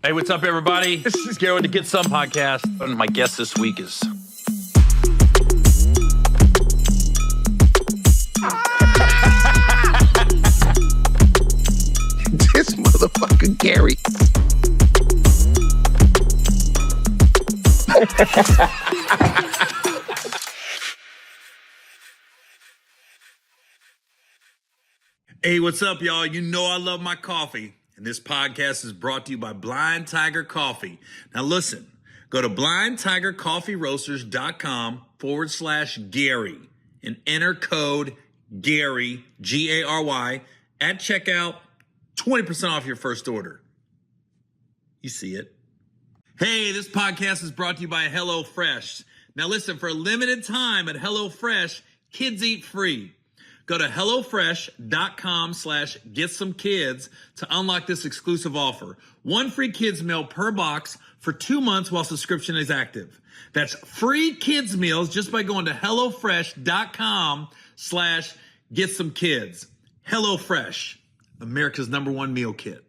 Hey, what's up, everybody? This is Gary with the Get Some podcast. And my guest this week is... This motherfucker Gary. Hey, what's up, y'all? You know I love my coffee. And this podcast is brought to you by Blind Tiger Coffee. Now listen, go to blindtigercoffeeroasters.com/Gary and enter code Gary, Gary, at checkout, 20% off your first order. You see it. Hey, this podcast is brought to you by HelloFresh. Now listen, for a limited time at HelloFresh, kids eat free. Go to HelloFresh.com/GetSomeKids to unlock this exclusive offer. 1 free kids meal per box for 2 months while subscription is active. That's free kids meals just by going to HelloFresh.com/GetSomeKids. HelloFresh, America's #1 meal kit.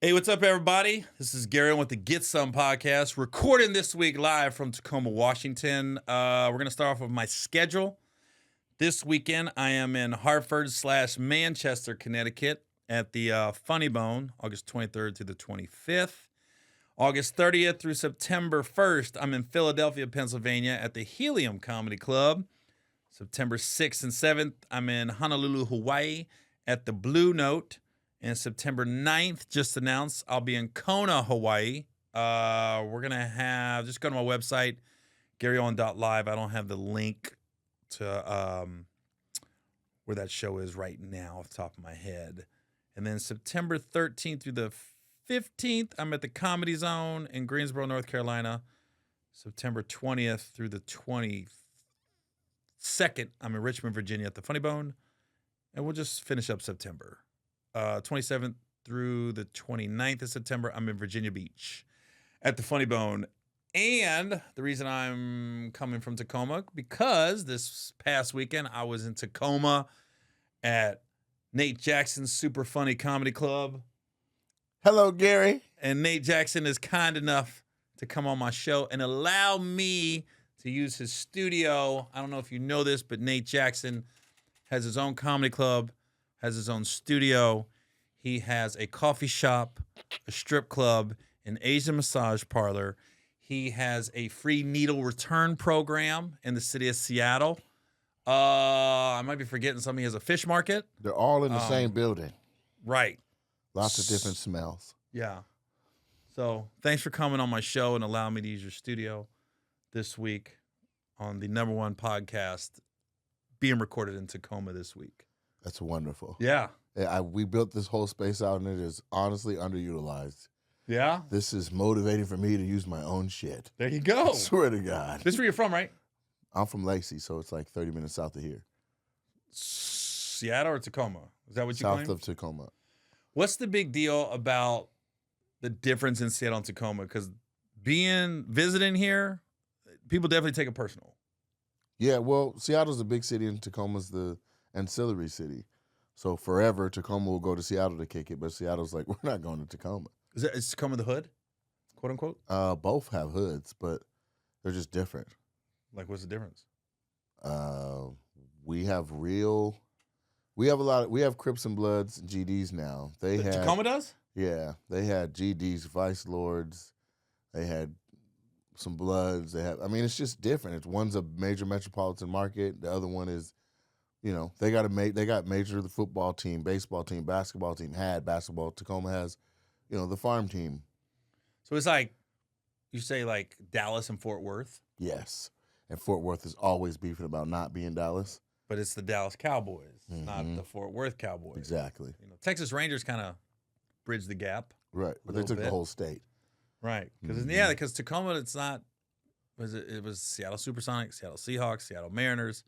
Hey, what's up, everybody? This is Gary Owen with the Get Some podcast, recording this week live from Tacoma, Washington. We're going to start off with my schedule. This weekend, I am in Hartford/Manchester, Connecticut at the Funny Bone, August 23rd through the 25th. August 30th through September 1st, I'm in Philadelphia, Pennsylvania at the Helium Comedy Club. September 6th and 7th, I'm in Honolulu, Hawaii at the Blue Note. And September 9th, just announced, I'll be in Kona, Hawaii. We're going to have, just go to my website, garyowen.live. I don't have the link to where that show is right now off the top of my head. And then September 13th through the 15th, I'm at the Comedy Zone in Greensboro, North Carolina. September 20th through the 22nd, I'm in Richmond, Virginia at the Funny Bone. And we'll just finish up September. 27th through the 29th of September, I'm in Virginia Beach at the Funny Bone. And the reason I'm coming from Tacoma, because this past weekend I was in Tacoma at Nate Jackson's Super Funny Comedy Club. Hello, Gary. And Nate Jackson is kind enough to come on my show and allow me to use his studio. I don't know if you know this, but Nate Jackson has his own comedy club, has his own studio. He has a coffee shop, a strip club, an Asian massage parlor. He has a free needle return program in the city of Seattle. I might be forgetting something. He has a fish market. They're all in the same building. Right. Lots of different smells. Yeah. So thanks for coming on my show and allowing me to use your studio this week on the #1 podcast being recorded in Tacoma this week. That's wonderful. Yeah. We built this whole space out, and it is honestly underutilized. Yeah? This is motivating for me to use my own shit. There you go. I swear to God. This is where you're from, right? I'm from Lacey, so it's like 30 minutes south of here. Seattle or Tacoma? Is that what you claim? South of Tacoma. What's the big deal about the difference in Seattle and Tacoma? Because visiting here, people definitely take it personal. Yeah, well, Seattle's a big city, and Tacoma's the ancillary city. So forever, Tacoma will go to Seattle to kick it, but Seattle's like, we're not going to Tacoma. Is Tacoma the hood, quote unquote? Both have hoods, but they're just different. Like, what's the difference? We have Crips and Bloods, GDs now. Tacoma does? Yeah, they had GDs, Vice Lords. They had some Bloods. It's just different. One's a major metropolitan market. The other one is, they got major the football team, baseball team, basketball team. Had basketball. Tacoma has, the farm team. So it's like, you say like Dallas and Fort Worth? Yes. And Fort Worth is always beefing about not being Dallas. But it's the Dallas Cowboys, not the Fort Worth Cowboys. Exactly. Texas Rangers kind of bridged the gap. Right. But they took the whole state. Right. Because Tacoma, it's not, it was Seattle Supersonics, Seattle Seahawks, Seattle Mariners,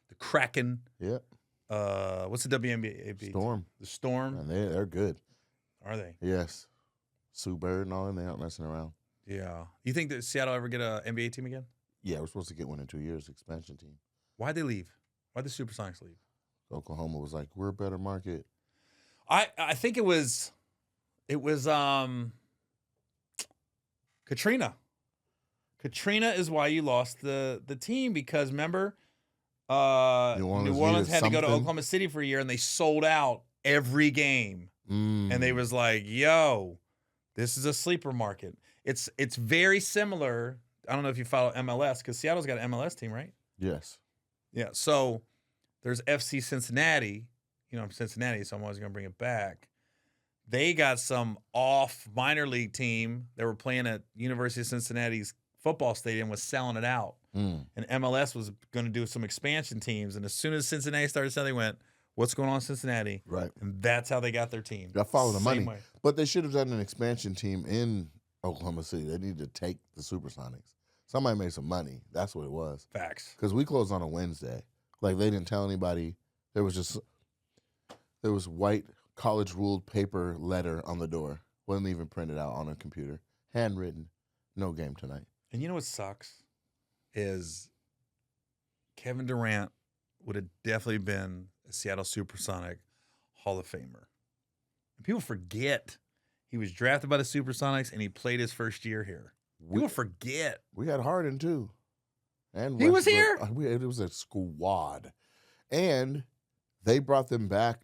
the Kraken. Yep. What's the WNBA? Storm. The Storm. And they're good. Are they? Yes. Sue Bird and all them, they aren't messing around. Yeah. You think that Seattle ever get an NBA team again? Yeah, we're supposed to get one in 2 years, expansion team. Why'd they leave? Why'd the Supersonics leave? Oklahoma was like, we're a better market. I think it was Katrina. Katrina is why you lost the team because remember, New Orleans had to go to Oklahoma City for a year and they sold out every game. And they was like, yo, this is a sleeper market. It's very similar. I don't know if you follow MLS because Seattle's got an MLS team, right? Yes. Yeah. So there's FC Cincinnati. You know, I'm Cincinnati, so I'm always going to bring it back. They got some off minor league team that were playing at University of Cincinnati's football stadium was selling it out. And MLS was going to do some expansion teams. And as soon as Cincinnati started selling, they went, what's going on in Cincinnati? Right. And that's how they got their team. Got follow the money. Way. But they should have done an expansion team in Oklahoma City. They needed to take the Supersonics. Somebody made some money. That's what it was. Facts. Because we closed on a Wednesday. Like, they didn't tell anybody. There was white college-ruled paper letter on the door. Wasn't even printed out on a computer. Handwritten. No game tonight. And you know what sucks? Is Kevin Durant would have definitely been a Seattle Supersonic Hall of Famer. And people forget he was drafted by the Supersonics and he played his first year here. People forget. We had Harden, too. And he was here? It was a squad. And they brought them back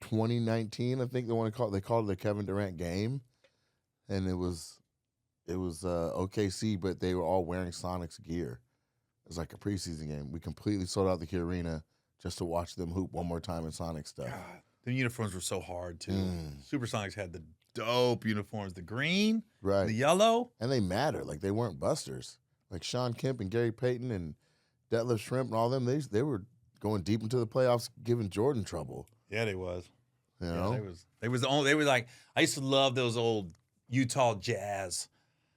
2019, I think they called it the Kevin Durant game. And it was OKC, but they were all wearing Sonics gear. It was like a preseason game. We completely sold out the Key Arena just to watch them hoop one more time in Sonic stuff. God, the uniforms were so hard, too. Supersonics had the dope uniforms, the green, right, the yellow. And they matter. Like, they weren't busters. Like Sean Kemp and Gary Payton and Detlef Shrimp and all them, they were going deep into the playoffs giving Jordan trouble. Yeah, they was. You know? They were like, I used to love those old Utah Jazz.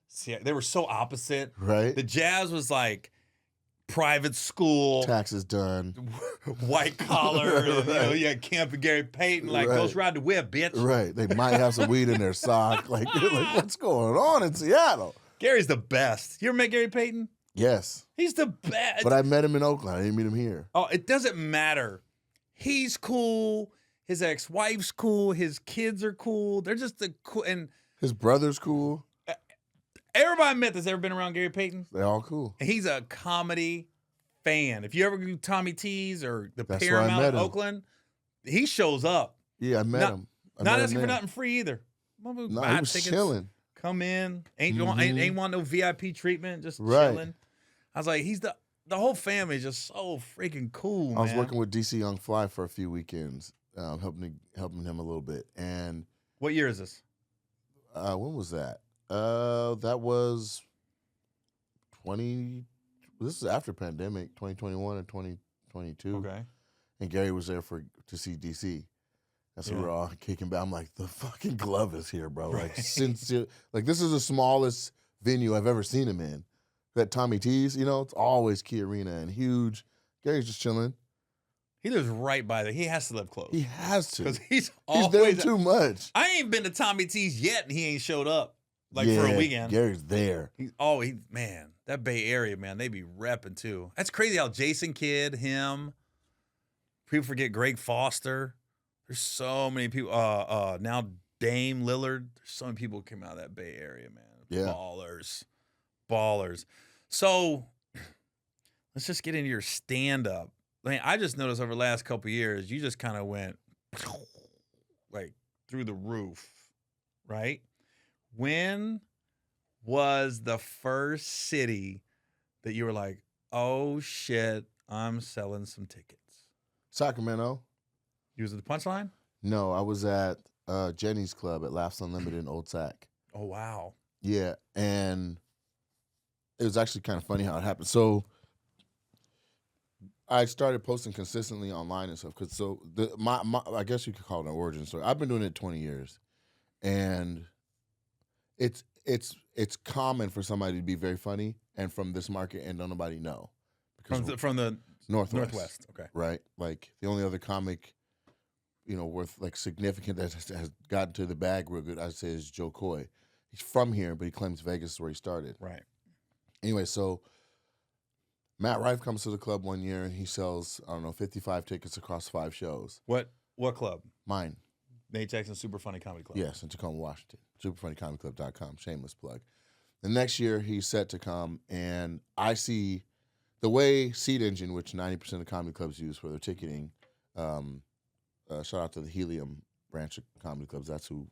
See, they were so opposite. Right. The Jazz was like private school. Taxes done. White collar. Right. You know, you had Kemp and Gary Payton. Like, right. Ghost Ride the Whip, bitch. Right. They might have some weed in their sock. Like, what's going on in Seattle? Gary's the best. You ever met Gary Payton? Yes. He's the best. But I met him in Oakland. I didn't meet him here. Oh, it doesn't matter. He's cool. His ex-wife's cool. His kids are cool. They're just the cool. And his brother's cool. Everybody I met that's ever been around Gary Payton. They're all cool. And he's a comedy fan. If you ever do Tommy T's or the Paramount in Oakland, he shows up. Yeah, I met him. Not asking for nothing free either. No, he was chilling. Come in. Ain't want no VIP treatment. Just chilling. I was like, he's the whole family is just so freaking cool, man. I was working with DC Young Fly for a few weekends, helping him a little bit. And what year is this? When was that? That was this is after pandemic, 2021 and 2022. Okay. And Gary was there to see DC. And so we're all kicking back. I'm like, the fucking glove is here, bro. Right. Like, sincere. Like, this is the smallest venue I've ever seen him in. That Tommy T's, it's always Key Arena and huge. Gary's just chilling. He lives right by there. He has to live close. He has to. Because he's there too much. I ain't been to Tommy T's yet, and he ain't showed up for a weekend. Gary's there. Man, that Bay Area, man, they be repping too. That's crazy how Jason Kidd, him, people forget Greg Foster. There's so many people. Now Dame Lillard. There's so many people who came out of that Bay Area, man. Yeah. Ballers. So let's just get into your stand-up. I mean, I just noticed over the last couple of years, you just kind of went like through the roof, right? When was the first city that you were like, oh shit, I'm selling some tickets? Sacramento. You was at the Punchline? No, I was at Jenny's Club at Laughs Unlimited in Old Sac. Oh, wow. Yeah, and it was actually kind of funny how it happened. So I started posting consistently online and stuff. I guess you could call it an origin story. I've been doing it 20 years, and it's common for somebody to be very funny and from this market and don't nobody know. From the Northwest. Okay. Right? Like, the only other comic, worth, like, significant that has gotten to the bag real good, I'd say, is Joe Coy. He's from here, but he claims Vegas is where he started. Right. Anyway, so Matt Rife comes to the club one year and he sells, 55 tickets across 5 shows. What club? Mine. Nate Jackson Super Funny Comedy Club. Yes, in Tacoma, Washington. Superfunnycomedyclub.com. Shameless plug. The next year, he's set to come, and I see the way Seed Engine, which 90% of comedy clubs use for their ticketing, shout out to the Helium branch of comedy clubs. That's who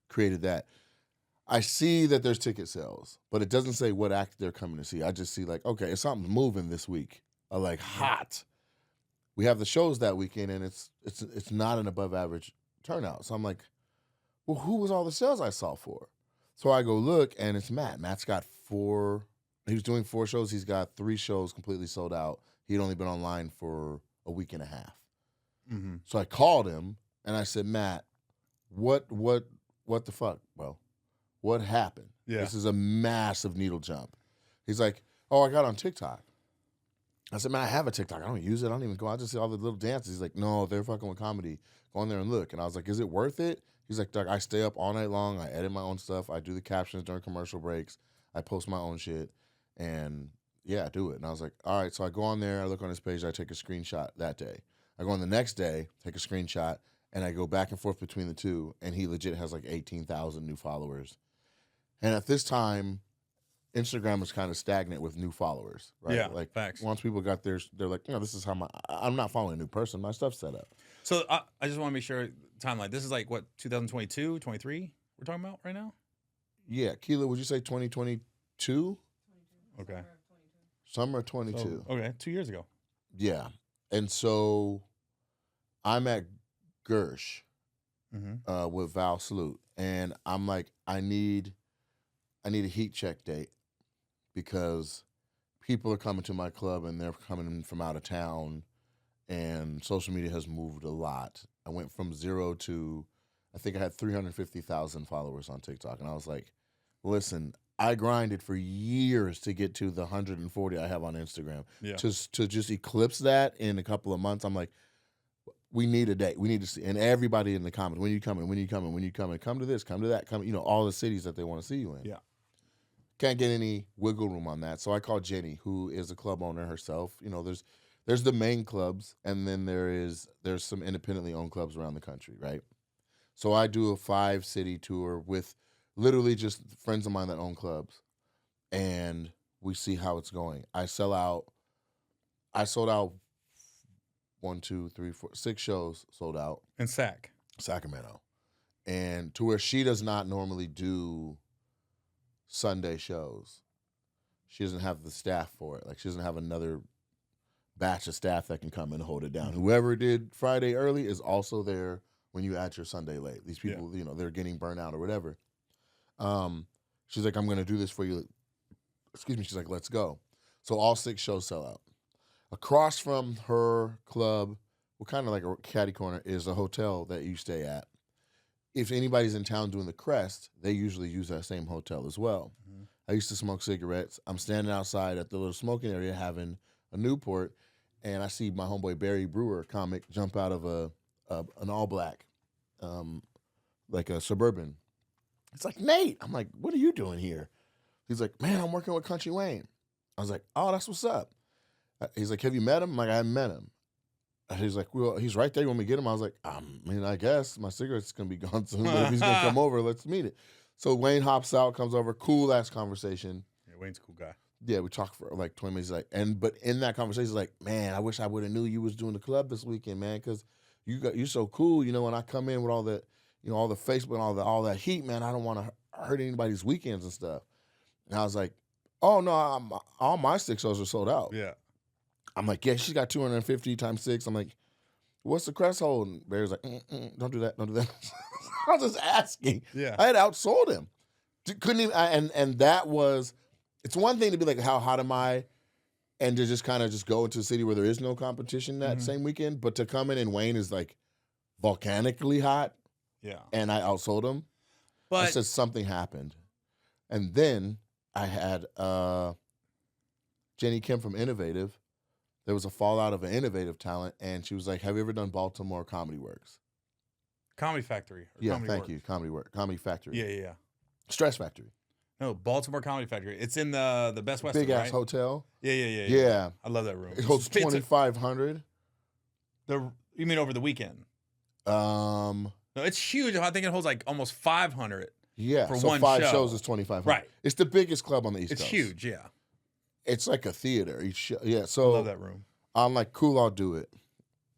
created that. I see that there's ticket sales, but it doesn't say what act they're coming to see. I just see like, okay, if something's moving this week, like hot. We have the shows that weekend, and it's not an above average turnout. So I'm like, well, who was all the sales I saw for? So I go look, and it's Matt. Matt's got 4. He was doing 4 shows. He's got 3 shows completely sold out. He'd only been online for a week and a half. Mm-hmm. So I called him, and I said, Matt, what the fuck, bro? What happened? Yeah. This is a massive needle jump. He's like, oh, I got on TikTok. I said, man, I have a TikTok. I don't use it. I don't even go. I just see all the little dances. He's like, no, they're fucking with comedy. Go on there and look. And I was like, is it worth it? He's like, Doug, I stay up all night long. I edit my own stuff. I do the captions during commercial breaks. I post my own shit. And yeah, I do it. And I was like, all right. So I go on there. I look on his page. I take a screenshot that day. I go on the next day, take a screenshot, and I go back and forth between the two. And he legit has like 18,000 new followers. And at this time, Instagram was kind of stagnant with new followers, right? Yeah, like facts. Once people got theirs, they're like, this is how I'm not following a new person. My stuff's set up. So I just want to make sure timeline. This is like what 2022, 23 we're talking about right now? Yeah, Keela, would you say 2022? Okay. Summer of 22. So, okay, 2 years ago. Yeah. And so I'm at Gersh with Val Salute. And I'm like, I need a heat check date because people are coming to my club and they're coming from out of town, and social media has moved a lot. I went from 0 to, I think I had 350,000 followers on TikTok. And I was like, listen, I grinded for years to get to the 140 I have on Instagram. Yeah. To just eclipse that in a couple of months, I'm like, we need a date. We need to see. And everybody in the comments, when you coming, when you coming, when you coming, come to this, come to that, come, all the cities that they want to see you in. Yeah. Can't get any wiggle room on that. So I called Jenny, who is a club owner herself. There's the main clubs, and then there's some independently owned clubs around the country, right? So I do a 5-city tour with literally just friends of mine that own clubs, and we see how it's going. I sold out 1, 2, 3, 4, 6 shows sold out. In Sacramento. And to where she does not normally do Sunday shows. She doesn't have the staff for it. Like, she doesn't have another batch of staff that can come and hold it down. Whoever did Friday early is also there when you add your Sunday late. These people, they're getting burnt out or whatever. She's like, I'm going to do this for you. Excuse me. She's like, let's go. So all 6 shows sell out. Across from her club, well, kind of like a catty corner, is a hotel that you stay at. If anybody's in town doing the Crest, they usually use that same hotel as well. Mm-hmm. I used to smoke cigarettes. I'm standing outside at the little smoking area having a Newport, and I see my homeboy Barry Brewer, comic, jump out of an all-black, like a Suburban. It's like, Nate. I'm like, what are you doing here? He's like, man, I'm working with Country Wayne. I was like, oh, that's what's up. He's like, have you met him? I'm like, I haven't met him. He's like, well, he's right there. You want me to get him? I was like, I guess my cigarette's going to be gone soon, but if he's going to come over, let's meet it. So Wayne hops out, comes over, cool-ass conversation. Yeah, Wayne's a cool guy. Yeah, we talked for like 20 minutes. But in that conversation, he's like, man, I wish I would have knew you was doing the club this weekend, man, because you're so cool. When I come in with all that, all the Facebook and all that heat, man, I don't want to hurt anybody's weekends and stuff. And I was like, oh, no, all my 6 shows are sold out. Yeah. I'm like, yeah, she's got 250 times 6. I'm like, what's the Crest hold? And Barry's like, don't do that, don't do that. I was just asking. Yeah. I had outsold him. Couldn't even, and that was, it's one thing to be like, how hot am I? And to just kind of just go into a city where there is no competition that same weekend. But to come in and Wayne is like volcanically hot. Yeah. And I outsold him. But I said something happened. And then I had Jenny Kim from Innovative. There was a fallout of an Innovative talent, and she was like, have you ever done Baltimore Comedy Works? Comedy Factory. Yeah, Comedy thank you. Comedy Factory. Yeah. Stress Factory. No, Baltimore Comedy Factory. It's in the Best Western, big ass right? hotel. Yeah. I love that room. It holds 2,500. You mean over the weekend? No, it's huge. I think it holds like almost 500. Yeah, for so one 5 show. shows is 2,500. Right. It's the biggest club on the East It's Coast. huge, yeah. It's like a theater each show. Yeah, I so love that room. I'm like, cool, I'll do it.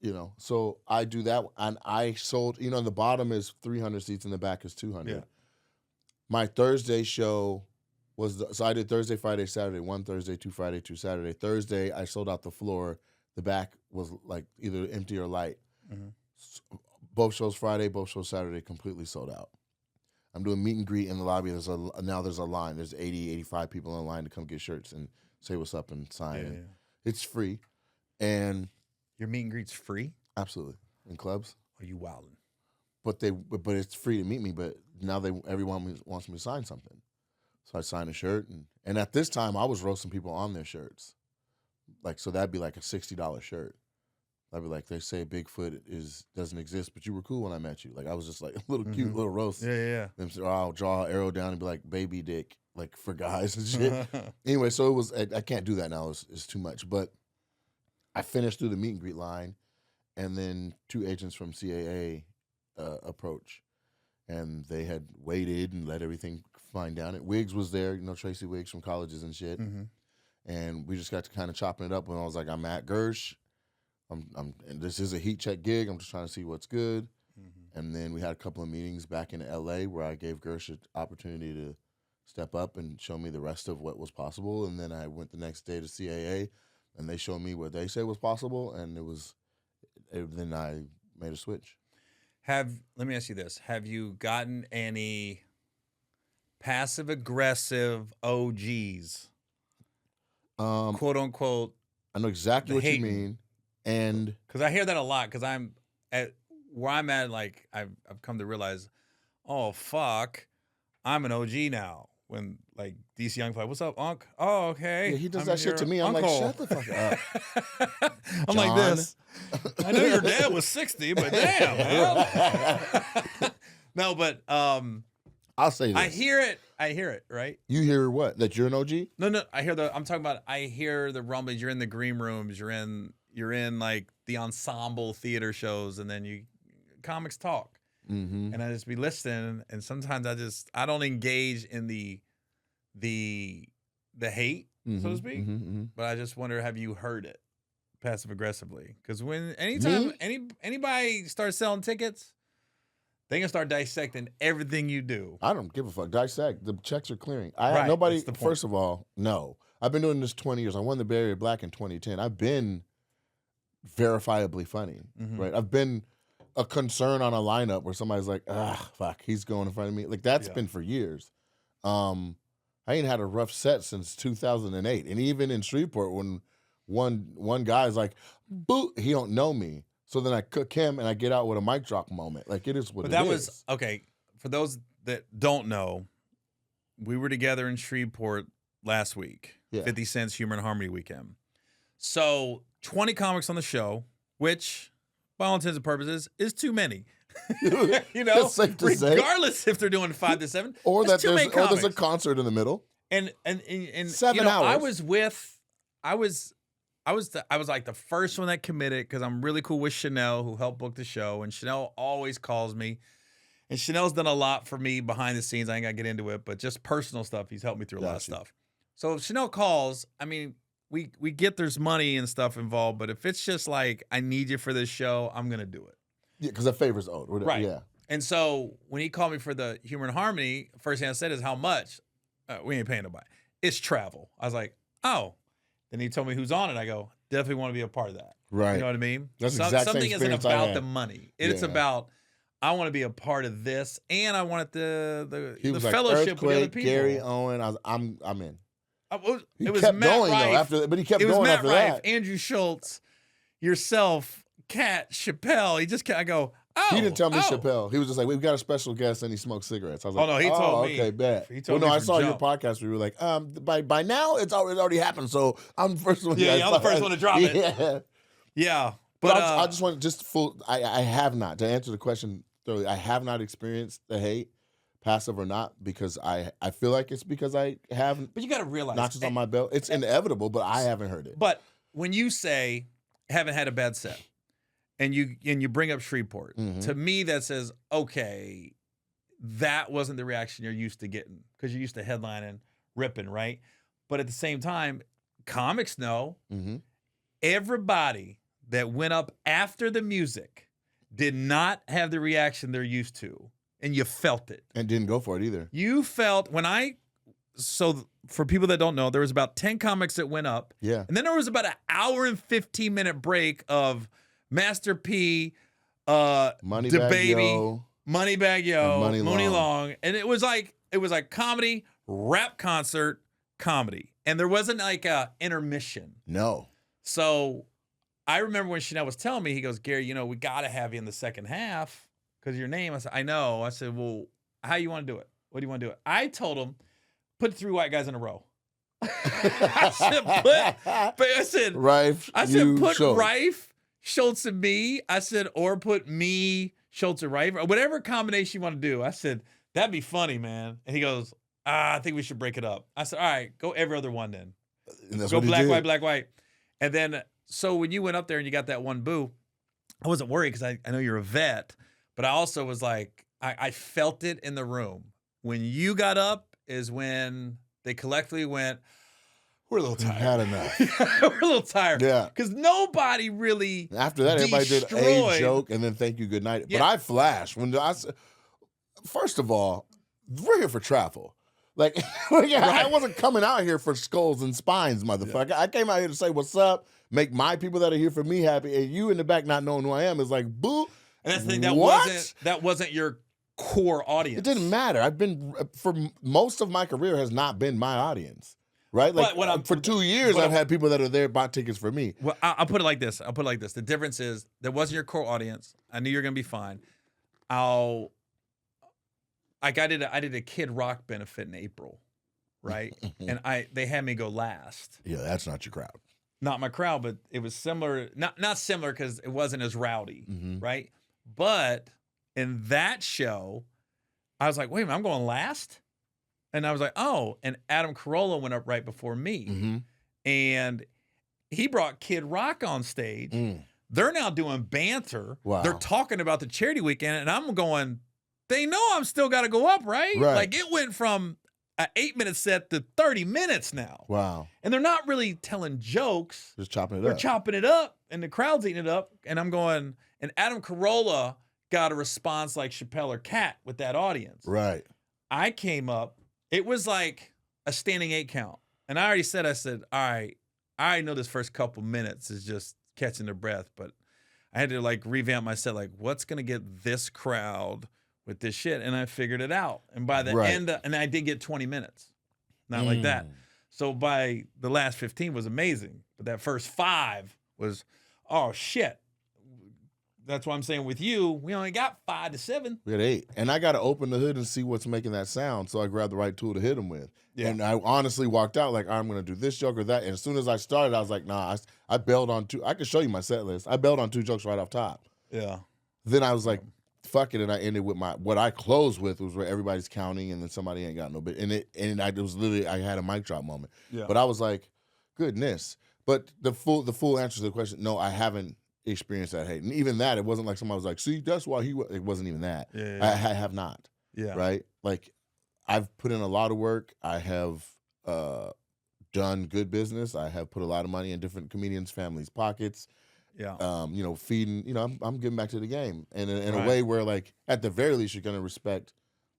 You know, so I do that, and I sold. You know, the bottom is 300 seats, and the back is 200. Yeah. My Thursday show was so I did Thursday, Friday, Saturday, 1 Thursday, 2 Friday, 2 Saturday. Thursday, I sold out the floor. The back was like either empty or light. Mhm. Both shows Friday, both shows Saturday, completely sold out. I'm doing meet and greet in the lobby. There's a line. There's 80, 85 people in line to come get shirts and say what's up and sign. Yeah, And yeah. it's free, and Your meet and greet's free? absolutely in clubs. Are you wildin'? But it's free to meet me. But now everyone wants me to sign something, so I sign a shirt, and at this time I was roasting people on their shirts, like so that'd be like a $60 shirt. I'd be like, they say Bigfoot doesn't exist, but you were cool when I met you. Like I was just like a little cute little roast. Yeah. Them say, I'll draw an arrow down and be like baby dick, like for guys and shit. Anyway, so it was. I can't do that now. It's too much. But I finished through the meet and greet line, and then 2 agents from CAA approach, and they had waited and let everything fine down. And Wiggs was there, you know, Tracy Wiggs from colleges and shit, and we just got to kind of chopping it up. When I was like, I'm at Gersh. And this is a heat check gig. I'm just trying to see what's good. And then we had a couple of meetings back in LA where I gave Gersh an opportunity to step up and show me the rest of what was possible. And then I went the next day to CAA, and they showed me what they say was possible. And then I made a switch. Let me ask you this. Have you gotten any passive aggressive OGs? Quote unquote. I know exactly what you mean. And because I hear that a lot, because I'm at where I'm at, like I've come to realize, oh fuck, I'm an OG now. When like DC Young like, what's up, Unc? Oh, okay. yeah, he does that shit to me. I'm like, shut the fuck up. I'm like this. I know your dad was 60, but damn, man. No, but I'll say this. I hear it, right? You hear what? That you're an OG? No, I'm talking about, I hear the rumblings. You're in the green rooms, you're in like the ensemble theater shows, and then comics talk. Mm-hmm. And I just be listening, and sometimes I don't engage in the hate, so to speak. But I just wonder, have you heard it passive aggressively? Because anytime anybody starts selling tickets, they can start dissecting everything you do. I don't give a fuck. Dissect. The checks are clearing. I Right, have nobody. that's the point. First of all, no. I've been doing this 20 years. I won the Bay Area Black in 2010. I've been verifiably funny, right? I've been a concern on a lineup where somebody's like, fuck, he's going in front of me. Like that's been for years. I ain't had a rough set since 2008, and even in Shreveport, when one guy's like, "Boo," he don't know me, so then I cook him and I get out with a mic drop moment. Like it is what. But that was okay. For those that don't know, we were together in Shreveport last week. 50 Cent's Humor and Harmony weekend. So 20 comics on the show, which, by all intents and purposes, is too many. You know, that's safe to say. Regardless if they're doing 5 to 7, or that there's a concert in the middle. And 7 hours. I was like the first one that committed, because I'm really cool with Chanel, who helped book the show, and Chanel always calls me. And Chanel's done a lot for me behind the scenes. I ain't got to get into it, but just personal stuff. He's helped me through a lot of stuff. So if Chanel calls, I mean, we get there's money and stuff involved, but if it's just like, I need you for this show, I'm going to do it. Yeah, because the favor's owed. Right. Yeah. And so when he called me for the Humor and Harmony, first thing I said is, how much? We ain't paying nobody. It's travel. I was like, oh. Then he told me who's on it. I go, definitely want to be a part of that. Right. You know what I mean? That's exact something same isn't experience I about had. the money. It's about, I want to be a part of this, and I wanted the fellowship with other people. Gary Owen, I'm in. It was kept Matt going Rife. though after, but he kept It was going Matt after Rife, that. Andrew Schultz, yourself, Kat, Chappelle. I go, oh. He didn't tell me Chappelle. He was just like, we've got a special guest and he smokes cigarettes. I was like, no, he told me. Okay, bet. He told well, no, me I from saw jump. your podcast where you were like, by now it's already happened, so I'm the first one. Yeah, I'm the first one to drop it. Yeah. But I just want I have not, to answer the question thoroughly, I have not experienced the hate, passive or not, because I feel like it's because I haven't. But you got to realize, notches on my belt. It's inevitable, but I haven't heard it. But when you say haven't had a bad set, and you bring up Shreveport. Mhm. To me, that says, okay, that wasn't the reaction you're used to getting because you're used to headlining, ripping, right? But at the same time, comics know Mhm. everybody that went up after the music did not have the reaction they're used to, and you felt it. And didn't go for it either. You felt so for people that don't know, there was about 10 comics that went up. Yeah. And then there was about an hour and 15-minute break of Master P, Moneybag DaBaby, Yo. Moneybag Yo, And Money Mooney Long. Long. And it was like comedy, rap concert, comedy. And there wasn't like a intermission. No. So I remember when Chanel was telling me, he goes, Gary, we got to have you in the second half because of your name. I said, I know. I said, well, how you want to do it? What do you want to do it? I told him, put 3 white guys in a row. I said, Rife. put Schultz. Rife, Schultz, and me. I said, or put me, Schultz, and Rife, or whatever combination you want to do. I said, that'd be funny, man. And he goes, I think we should break it up. I said, all right, go every other one then. And that's Go what he black, did. white, black, white. And then, so when you went up there and you got that one boo, I wasn't worried because I know you're a vet, but I also was like, I felt it in the room. When you got up is when they collectively went, we're a little tired. Had enough. We're a little tired. Yeah. Because nobody really After that, everybody did a destroyed- joke and then thank you, good night. Yeah. But I flashed when I said, first of all, we're here for travel. Like, I wasn't coming out here for skulls and spines, motherfucker. I came out here to say what's up, make my people that are here for me happy, and you in the back not knowing who I am is like, boo. And that's the thing, What? that wasn't your core audience. It didn't matter. I've been, for most of my career, has not been my audience. Right? Like, for 2 years, I've had people that are there bought tickets for me. Well, I'll put it like this. The difference is that wasn't your core audience. I knew you were going to be fine. I did a Kid Rock benefit in April, right? And they had me go last. Yeah, that's not your crowd. Not my crowd, but it was similar. Not similar because it wasn't as rowdy, Mhm. right? But in that show, I was like, wait a minute, I'm going last? And I was like, oh, and Adam Carolla went up right before me. Mm-hmm. And he brought Kid Rock on stage. They're now doing banter. Wow. They're talking about the charity weekend, and I'm going, they know I'm still got to go up, right? Like it went from an 8-minute set to 30 minutes now. Wow. And they're not really telling jokes. Just chopping it They're up. chopping it up, and the crowd's eating it up. And I'm going, and Adam Carolla got a response like Chappelle or Cat with that audience. Right. I came up. It was like a standing 8 count. And I said, all right, I already know this first couple minutes is just catching their breath, but I had to like revamp my set, like what's going to get this crowd with this shit? And I figured it out. And by the end, and I did get 20 minutes, not like that. So by the last 15 was amazing. But that first 5 was, oh shit. That's why I'm saying with you, we only got 5 to 7. We had 8. And I got to open the hood and see what's making that sound. So I grabbed the right tool to hit them with. Yeah. And I honestly walked out like, I'm going to do this joke or that. And as soon as I started, I was like, nah, I bailed on 2. I could show you my set list. I bailed on 2 jokes right off top. Yeah. Then I was like, fuck it. And I ended with what I closed with was where everybody's counting and then somebody ain't got no bit. And it was literally, I had a mic drop moment. Yeah. But I was like, goodness. But the full answer to the question, no, I haven't experienced that hate. And even that, it wasn't like somebody was like, see, that's why it wasn't even that. Yeah. I have not. Yeah. Right? Like, I've put in a lot of work. I have done good business. I have put a lot of money in different comedians' families' pockets. Yeah. Feeding, I'm giving back to the game. And in a way where, like, at the very least, you're going to respect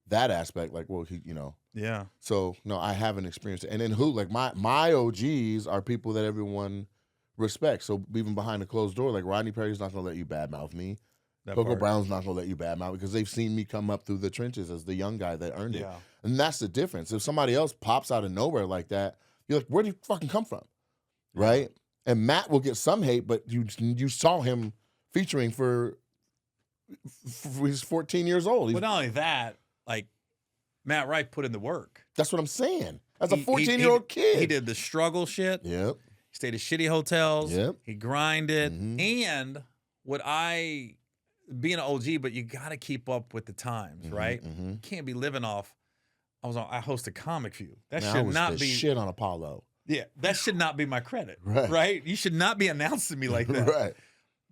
that aspect. Like, well, Yeah. So, no, I haven't experienced it. And then like, my OGs are people that everyone respects. So even behind a closed door, like Rodney Perry's not going to let you badmouth me. Coco Brown's not going to let you badmouth because they've seen me come up through the trenches as the young guy that earned it. And that's the difference. If somebody else pops out of nowhere like that, you're like, where did you fucking come from? Right? And Matt will get some hate, but you saw him featuring for he's 14 years old. Well, not only that, like Matt Rife put in the work. That's what I'm saying. As a 14-year-old kid. He did the struggle shit. Yep. He stayed at shitty hotels. Yep. He grinded. And being an OG, but you got to keep up with the times, right? You can't be living off. I hosted Comic View. That should not be shit on Apollo. Yeah, that should not be my credit, right? You should not be announcing me like that, Right?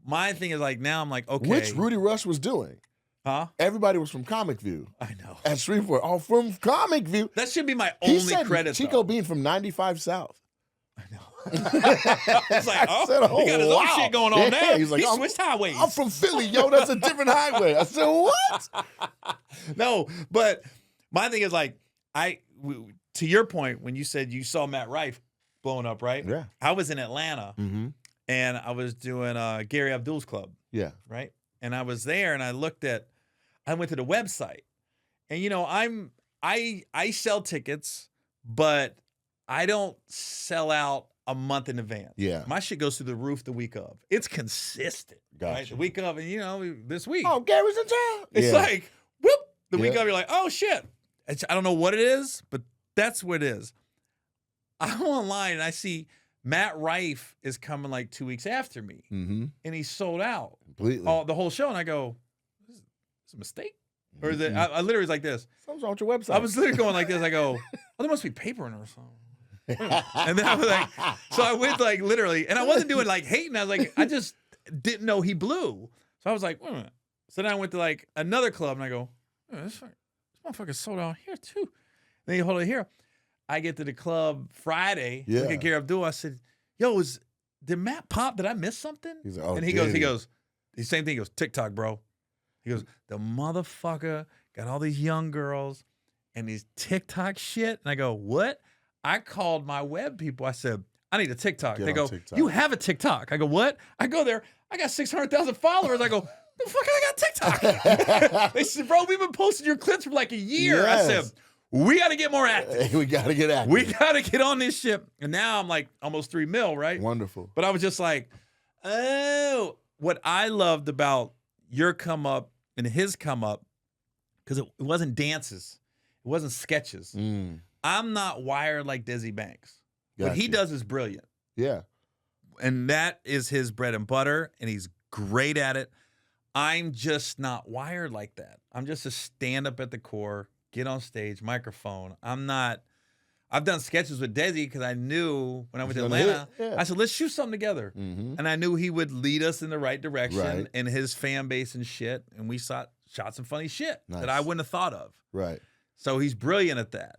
my thing is like now I'm like, okay. Which Rudy Rush was doing. Huh? Everybody was from Comic View. I know. At Shreveport. All from Comic View. That should be my He only said credit. Chico being from 95 South. I know. It's like, oh, said, he got his own shit going on now. He's like, he switched highways. I'm from Philly, yo. That's a different highway. I said, what? No, but my thing is like, to your point, when you said you saw Matt Rife blowing up, right? Yeah. I was in Atlanta and I was doing Gary Abdul's club. Yeah. Right. And I was there and I went to the website and, you know, I sell tickets, but I don't sell out a month in advance. Yeah. My shit goes through the roof the week of. It's consistent. Gotcha. Right? The week of, and you know, this week. Oh, Gary's in town. It's like, whoop. The week Yeah. of, you're like, oh shit. I don't know what it is, but that's what it is. I'm online and I see Matt Rife is coming like 2 weeks after me. And he's sold out. Completely. The whole show. And I go, is this a mistake? Or is it, I literally was like this. Something's wrong with your website. I was literally going like this. I go, oh, there must be paper in it or something. And then I was like, so I went like literally, and I wasn't doing like hating. I was like, I just didn't know he blew. So I was like, wait a minute. So then I went to like another club and I go, oh, this motherfucker sold out here too. Then you hold it here. I get to the club Friday. Yeah. Look at Gary Abdul. I said, yo, did Matt pop? Did I miss something? He's like, oh, and he goes, the same thing. He goes, TikTok, bro. He goes, the motherfucker got all these young girls and these TikTok shit. And I go, what? I called my web people. I said, I need a TikTok. They go, TikTok. You have a TikTok. I go, what? I go there. I got 600,000 followers. I go, the fuck I got TikTok? They said, bro, we've been posting your clips for like a year. Yes. I said, we got to get more active. We got to get active. We got to get on this ship. And now I'm like almost 3 mil, right? Wonderful. But I was just like, oh, what I loved about your come up and his come up, because it wasn't dances. It wasn't sketches. I'm not wired like Desi Banks. What he does is brilliant. Yeah. And that is his bread and butter, and he's great at it. I'm just not wired like that. I'm just a stand-up at the core, get on stage, microphone. I've done sketches with Desi because I knew when I went to Atlanta, I said, let's shoot something together. And I knew he would lead us in the right direction and his fan base and shit. And we shot some funny shit that I wouldn't have thought of. Right. So he's brilliant at that.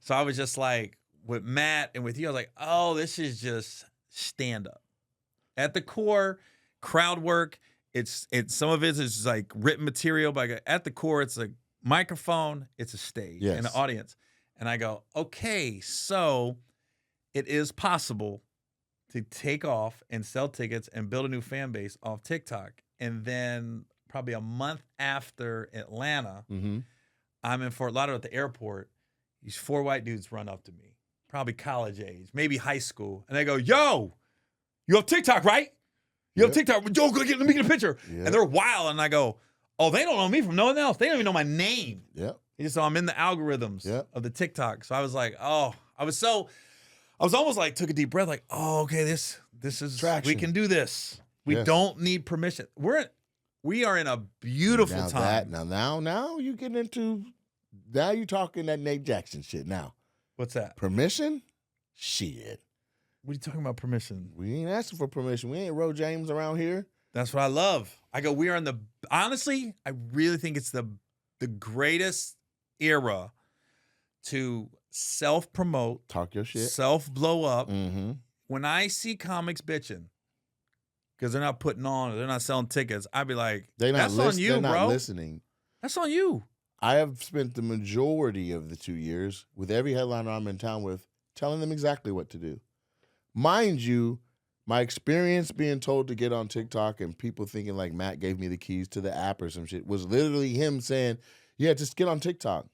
So I was just like, with Matt and with you, I was like, oh, this is just stand up. At the core, crowd work. It's some of it is like written material, but at the core, it's a microphone, it's a stage and an audience. And I go, okay, so it is possible to take off and sell tickets and build a new fan base off TikTok. And then probably a month after Atlanta, I'm in Fort Lauderdale at the airport. These 4 white dudes run up to me, probably college age, maybe high school. And they go, yo, you have TikTok, right? You have TikTok. Yo, let me get a picture. And they're wild. And I go, oh, they don't know me from no one else. They don't even know my name. So I'm in the algorithms of the TikTok. So I was like, oh, I was almost like took a deep breath, like, oh, okay, this is traction. We can do this. We don't need permission. We are in a beautiful time. Now you get into, now you talking that Nate Jackson shit now. What's that? Permission? Shit. What are you talking about permission? We ain't asking for permission. We ain't Ro James around here. That's what I love. I go, we are in the, honestly, I really think it's the greatest era to self-promote. Talk your shit. Self-blow up. When I see comics bitching, because they're not putting on, they're not selling tickets, I'd be like, that's on you, they're bro. not listening. That's on you. I have spent the majority of the 2 years with every headliner I'm in town with telling them exactly what to do. Mind you, my experience being told to get on TikTok and people thinking like Matt gave me the keys to the app or some shit was literally him saying, yeah, just get on TikTok.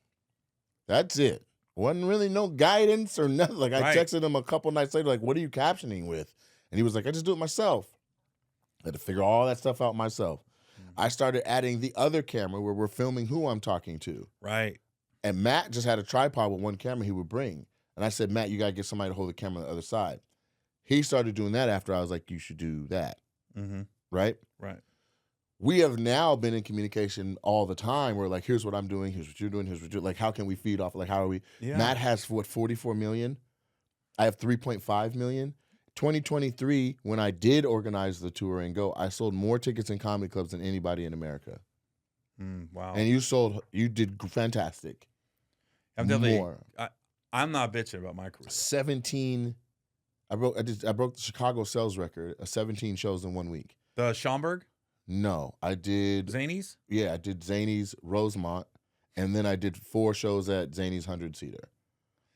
That's it. Wasn't really no guidance or nothing. Like I texted him a couple nights later, like, what are you captioning with? And he was like, I just do it myself. I had to figure all that stuff out myself. I started adding the other camera where we're filming who I'm talking to. Right. And Matt just had a tripod with one camera he would bring. And I said, Matt, you got to get somebody to hold the camera on the other side. He started doing that after I was like, you should do that. Right? Right. We have now been in communication all the time. We're like, here's what I'm doing. Here's what you're doing. Here's what you're like, how can we feed off? Like, how are we? Matt has, 44 million? I have 3.5 million. 2023, when I did organize the tour and go, I sold more tickets in comedy clubs than anybody in America. Wow. And you did fantastic. I'm definitely. I'm not bitching about my career. 17. I broke the Chicago sales record of 17 shows in 1 week. The Schaumburg? No, I did Zanies? Yeah, I did Zanies, Rosemont, and then I did 4 shows at Zanies 100-seater.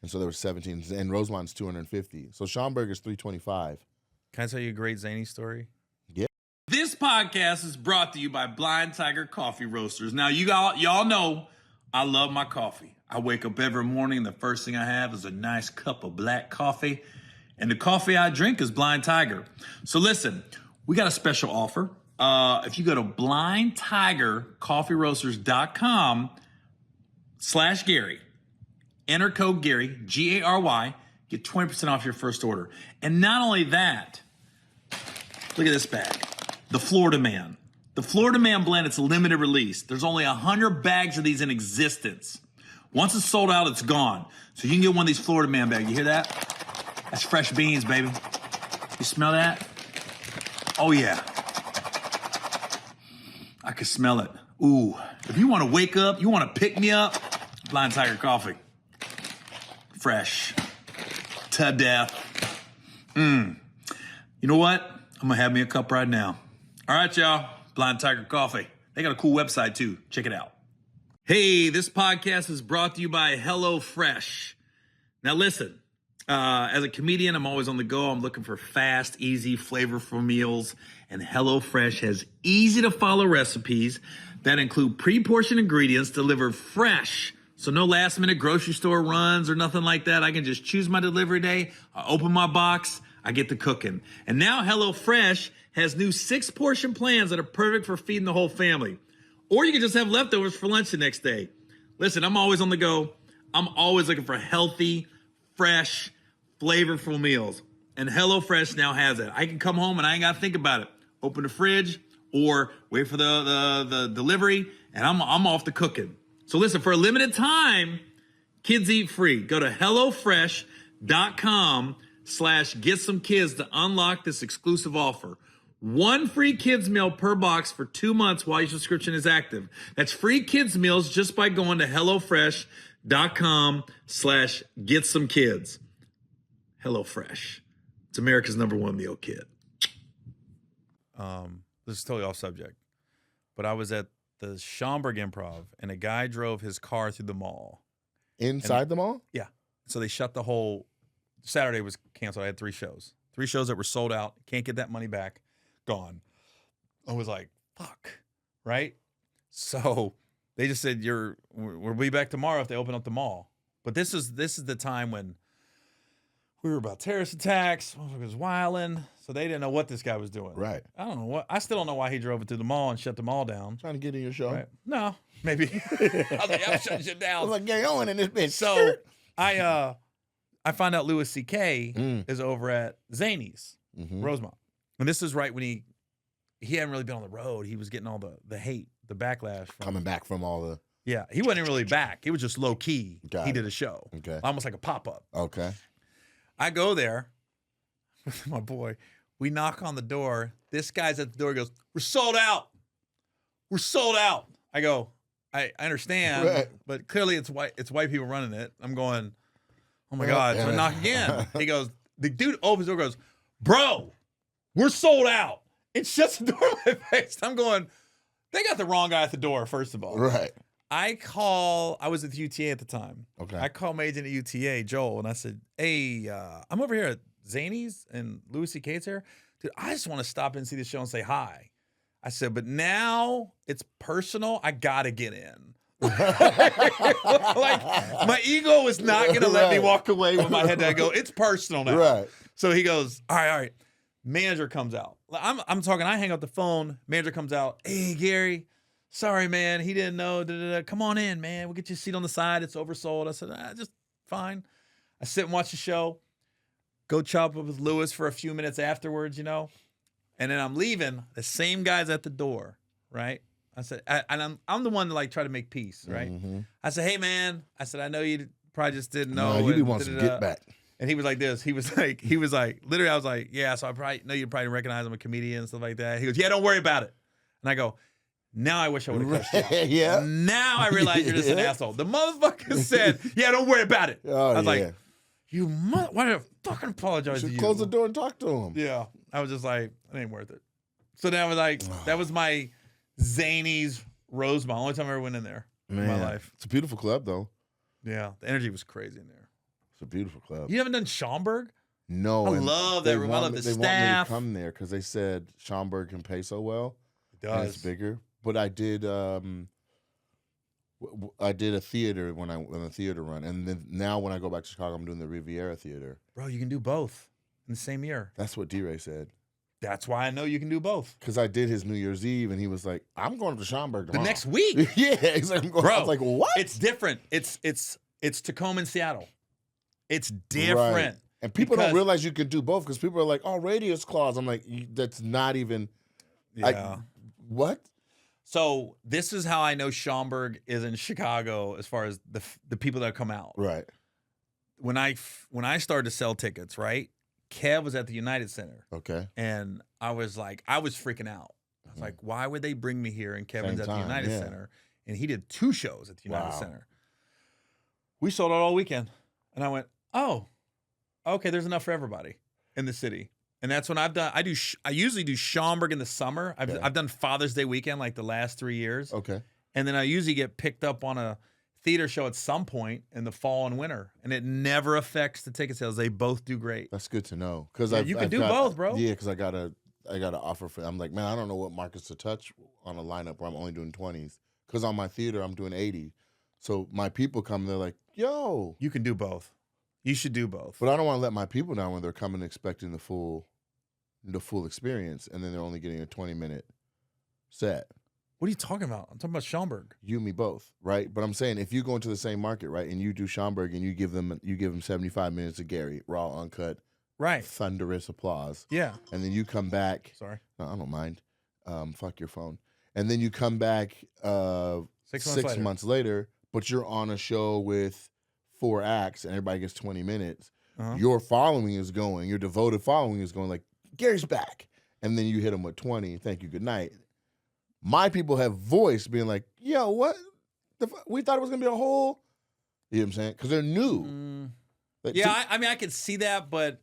And so there were 17, and Rosemont's 250. So Schaumburg is 325. Can I tell you a great Zany story? Yeah. This podcast is brought to you by Blind Tiger Coffee Roasters. Now, y'all know I love my coffee. I wake up every morning, the first thing I have is a nice cup of black coffee. And the coffee I drink is Blind Tiger. So listen, we got a special offer. If you go to blindtigercoffeeroasters.com/Gary, enter code Gary, Gary, get 20% off your first order. And not only that, look at this bag, the Florida Man. The Florida Man blend, it's a limited release. There's only 100 bags of these in existence. Once it's sold out, it's gone. So you can get one of these Florida Man bags. You hear that? That's fresh beans, baby. You smell that? Oh, yeah. I can smell it. Ooh. If you want to wake up, you want to pick me up, Blind Tiger Coffee. Fresh. To death. You know what? I'm going to have me a cup right now. All right, y'all. Blind Tiger Coffee. They got a cool website, too. Check it out. Hey, this podcast is brought to you by HelloFresh. Now, listen. As a comedian, I'm always on the go. I'm looking for fast, easy, flavorful meals. And HelloFresh has easy-to-follow recipes that include pre-portioned ingredients delivered fresh. So no last-minute grocery store runs or nothing like that. I can just choose my delivery day. I open my box. I get to cooking. And now HelloFresh has new 6-portion plans that are perfect for feeding the whole family. Or you can just have leftovers for lunch the next day. Listen, I'm always on the go. I'm always looking for healthy, fresh, flavorful meals. And HelloFresh now has it. I can come home and I ain't got to think about it. Open the fridge or wait for the delivery, and I'm off to cooking. So listen, for a limited time, kids eat free. Go to HelloFresh.com/GetSomeKids to unlock this exclusive offer. 1 free kids meal per box for 2 months while your subscription is active. That's free kids meals just by going to HelloFresh.com/GetSomeKids. HelloFresh. It's America's #1 meal kit. This is totally off subject, but I was at the Schaumburg Improv, and a guy drove his car through the mall. Inside the mall? Yeah. So they shut the whole – Saturday was canceled. I had 3 shows. 3 shows that were sold out. Can't get that money back. Gone. I was like, fuck, right? So they just said, we'll be back tomorrow if they open up the mall. But this is the time when we were about terrorist attacks. Motherfucker was wilding. So they didn't know what this guy was doing. Right. I don't know what. I still don't know why he drove it through the mall and shut the mall down. Trying to get in your show. Right. No, maybe. I was like, I'm shutting shit down. I was like, Gary Owen in this bitch. So I find out Louis C.K. is over at Zanies, Rosemont. And this is right when he hadn't really been on the road. He was getting all the hate, the backlash. Coming back from all the... Yeah, he wasn't really back. He was just low-key. He did a show. Okay. Almost like a pop-up. Okay. I go there with my boy. We knock on the door. This guy's at the door. He goes, "We're sold out. We're sold out." I go, I understand, right. But clearly it's white people running it. I'm going, oh my God. So I knock again. He goes, the dude opens the door, goes, "Bro, we're sold out." It shuts the door in my face. I'm going, they got the wrong guy at the door, first of all. Right. I was at the UTA at the time. Okay. I called my agent at UTA, Joel, and I said, "Hey, I'm over here at Zanies and Louis C.K.'s here. Dude, I just want to stop in and see the show and say hi." I said, "But now it's personal. I got to get in." Like, my ego is not going to let me walk away with my head down. I go, "It's personal now." Right. So he goes, all right. Manager comes out. I'm talking. I hang up the phone. Manager comes out. "Hey, Gary. Sorry, man. He didn't know. Come on in, man. We'll get you a seat on the side. It's oversold." I said, "Just fine." I sit and watch the show. Go chop up with Lewis for a few minutes afterwards, And then I'm leaving. The same guy's at the door, right? I said, and I'm the one to try to make peace, right? Mm-hmm. I said, "Hey, man." I said, "I know you probably just didn't know." No, you want some get back. And he was like this. He was like, literally, I was like, yeah, so I probably know you probably recognize I'm a comedian and stuff like that. He goes, yeah, don't worry about it. And I go, now I wish I would have cussed you out. Yeah. Now I realize you're just an asshole. The motherfucker said, yeah, don't worry about it. Oh, I was like, why did I fucking apologize to you? Close the door and talk to him. Yeah. I was just like, it ain't worth it. So then I was like, that was my Zany's Rosemont. Only time I ever went in there in my life. It's a beautiful club, though. Yeah. The energy was crazy in there. It's a beautiful club. You haven't done Schaumburg? No. I love that room. I love the staff. They want me to come there because they said Schaumburg can pay so well. It does. And it's bigger. But I did a theater when the theater run. And then now when I go back to Chicago, I'm doing the Riviera Theater. Bro, you can do both in the same year. That's what D-Ray said. That's why I know you can do both. Because I did his New Year's Eve, and he was like, I'm going to Schaumburg tomorrow. The next week? Yeah. He's like, Bro, I was like, what? It's different. It's Tacoma and Seattle. It's different. Right. And people don't realize you can do both because people are like, oh, Radius Clause. I'm like, that's not even. Yeah. What? So this is how I know Schaumburg is in Chicago as far as the people that come out. Right. When I started to sell tickets, right? Kev was at the United Center. Okay. And I was freaking out. I was like, why would they bring me here? And Kevin's at the United Center. And he did 2 shows at the United Center. We sold out all weekend. And I went, oh, okay, there's enough for everybody in the city. And that's when I usually do Schaumburg in the summer. I've done Father's Day weekend like the last 3 years. Okay. And then I usually get picked up on a theater show at some point in the fall and winter. And it never affects the ticket sales. They both do great. That's good to know. Because you can do both, bro. Yeah, because I got an offer for. I'm like, man, I don't know what markets to touch on a lineup where I'm only doing 20s. Because on my theater, I'm doing 80. So my people come, they're like, yo. You can do both. You should do both. But I don't want to let my people down when they're coming expecting the full experience, and then they're only getting a 20-minute set. What are you talking about? I'm talking about Schaumburg. You and me both, right? But I'm saying if you go into the same market, right, and you do Schaumburg and you give them 75 minutes of Gary, raw, uncut, right, thunderous applause. Yeah. And then you come back. Sorry. No, I don't mind. Fuck your phone. And then you come back 6 months later, but you're on a show with 4 acts and everybody gets 20 minutes. Your following is going, your devoted following is going like, Gary's back. And then you hit them with 20. Thank you. Good night. My people have voice being like, yo, what? We thought it was going to be a whole. You know what I'm saying? Because they're new. Yeah, I mean, I could see that, but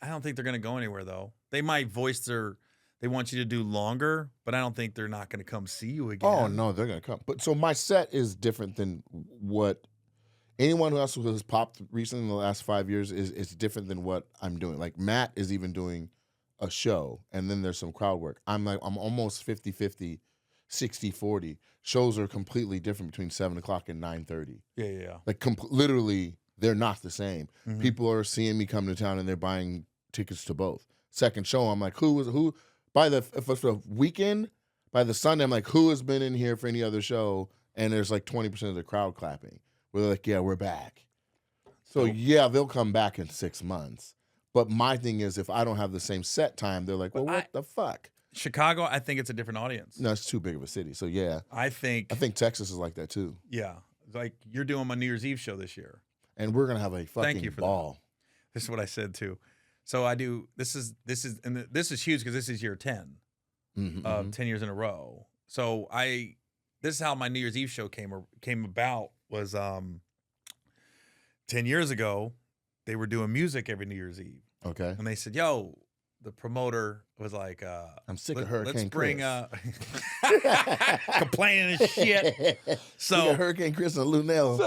I don't think they're going to go anywhere, though. They might voice they want you to do longer, but I don't think they're not going to come see you again. Oh, no, they're going to come. But so my set is different than what anyone who else has popped recently in the last 5 years is different than what I'm doing. Like Matt is even doing a show, and then there's some crowd work. I'm almost 50-50, 60-40. Shows are completely different between 7 o'clock and 9:30. Yeah. Like literally, they're not the same. Mm-hmm. People are seeing me come to town, and they're buying tickets to both. Second show, I'm like, who? If it's a weekend, by the Sunday, I'm like, who has been in here for any other show? And there's like 20% of the crowd clapping. Where they're like, yeah, we're back. So yeah, they'll come back in 6 months. But my thing is, if I don't have the same set time, they're like, well, what the fuck? Chicago, I think it's a different audience. No, it's too big of a city. So yeah. I think Texas is like that too. Yeah. Like you're doing my New Year's Eve show this year. And we're gonna have a fucking ball. That. This is what I said too. So I do this is huge because this is year 10 of 10 years in a row. So this is how my New Year's Eve show came about was 10 years ago. They were doing music every New Year's Eve. Okay. And they said, yo, the promoter was like, I'm sick of Hurricane Chris. Complaining and shit. So Hurricane Chris and Lunell.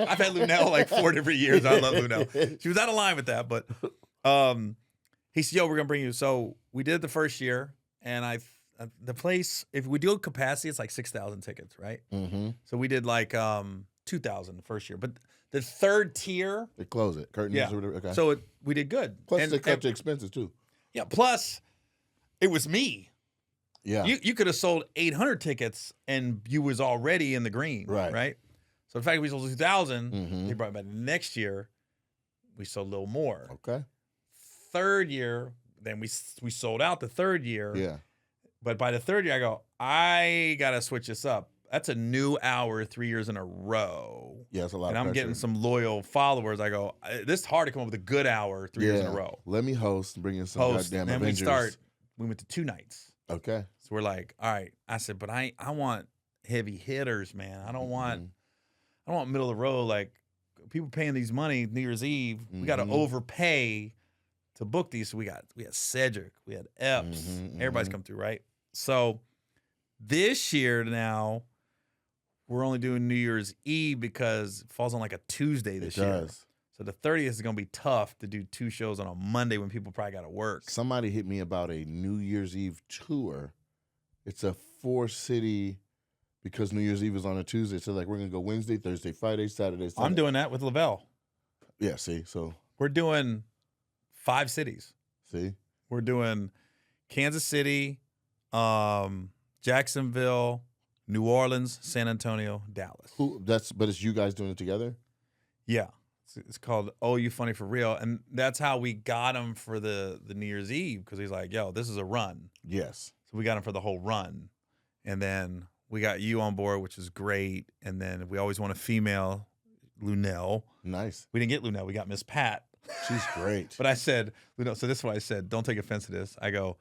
I've had Lunell like 4 different years. I love Lunell. She was out of line with that, but he said, yo, we're going to bring you. So we did it the first year, and the place, if we do capacity, it's like 6,000 tickets, right? Mm-hmm. So we did like 2,000 the first year. But the third tier, they close it. Curtains. Yeah. Or whatever. Okay. So we did good. Plus they cut your expenses too. Yeah. Plus, it was me. Yeah. You could have sold 800 tickets and you was already in the green. Right. So the fact we sold 2,000, they brought it back next year. We sold a little more. Okay. Third year, then we sold out the third year. Yeah. But by the third year, I go, I gotta switch this up. that's a new hour 3 years in a row. Yeah, it's a lot and of I'm pressure. getting some loyal followers. I go, this is hard to come up with a good hour 3 years in a row. Let me host and bring in some Host, goddamn then Avengers. we went to 2 nights. Okay. So we're like, all right. I said, but I want heavy hitters, man. I don't want middle of the road. Like, people paying these money New Year's Eve. We got to overpay to book these. So we had Cedric, we had Epps. Everybody's come through, right? So this year now, we're only doing New Year's Eve because it falls on like a Tuesday this year. So the 30th is going to be tough to do 2 shows on a Monday when people probably got to work. Somebody hit me about a New Year's Eve tour. It's a 4-city, because New Year's Eve is on a Tuesday. So, like, we're going to go Wednesday, Thursday, Friday, Saturday, Sunday. I'm doing that with Lavelle. Yeah, see? So we're doing 5 cities. See? We're doing Kansas City, Jacksonville, New Orleans, San Antonio, Dallas. But it's you guys doing it together? Yeah. It's called Oh You Funny For Real. And that's how we got him for the New Year's Eve, because he's like, yo, this is a run. Yes. So we got him for the whole run. And then we got you on board, which is great. And then we always want a female, Lunell. Nice. We didn't get Lunell. We got Miss Pat. She's great. But I said, Lunell, so this is what I said. Don't take offense to this. I go,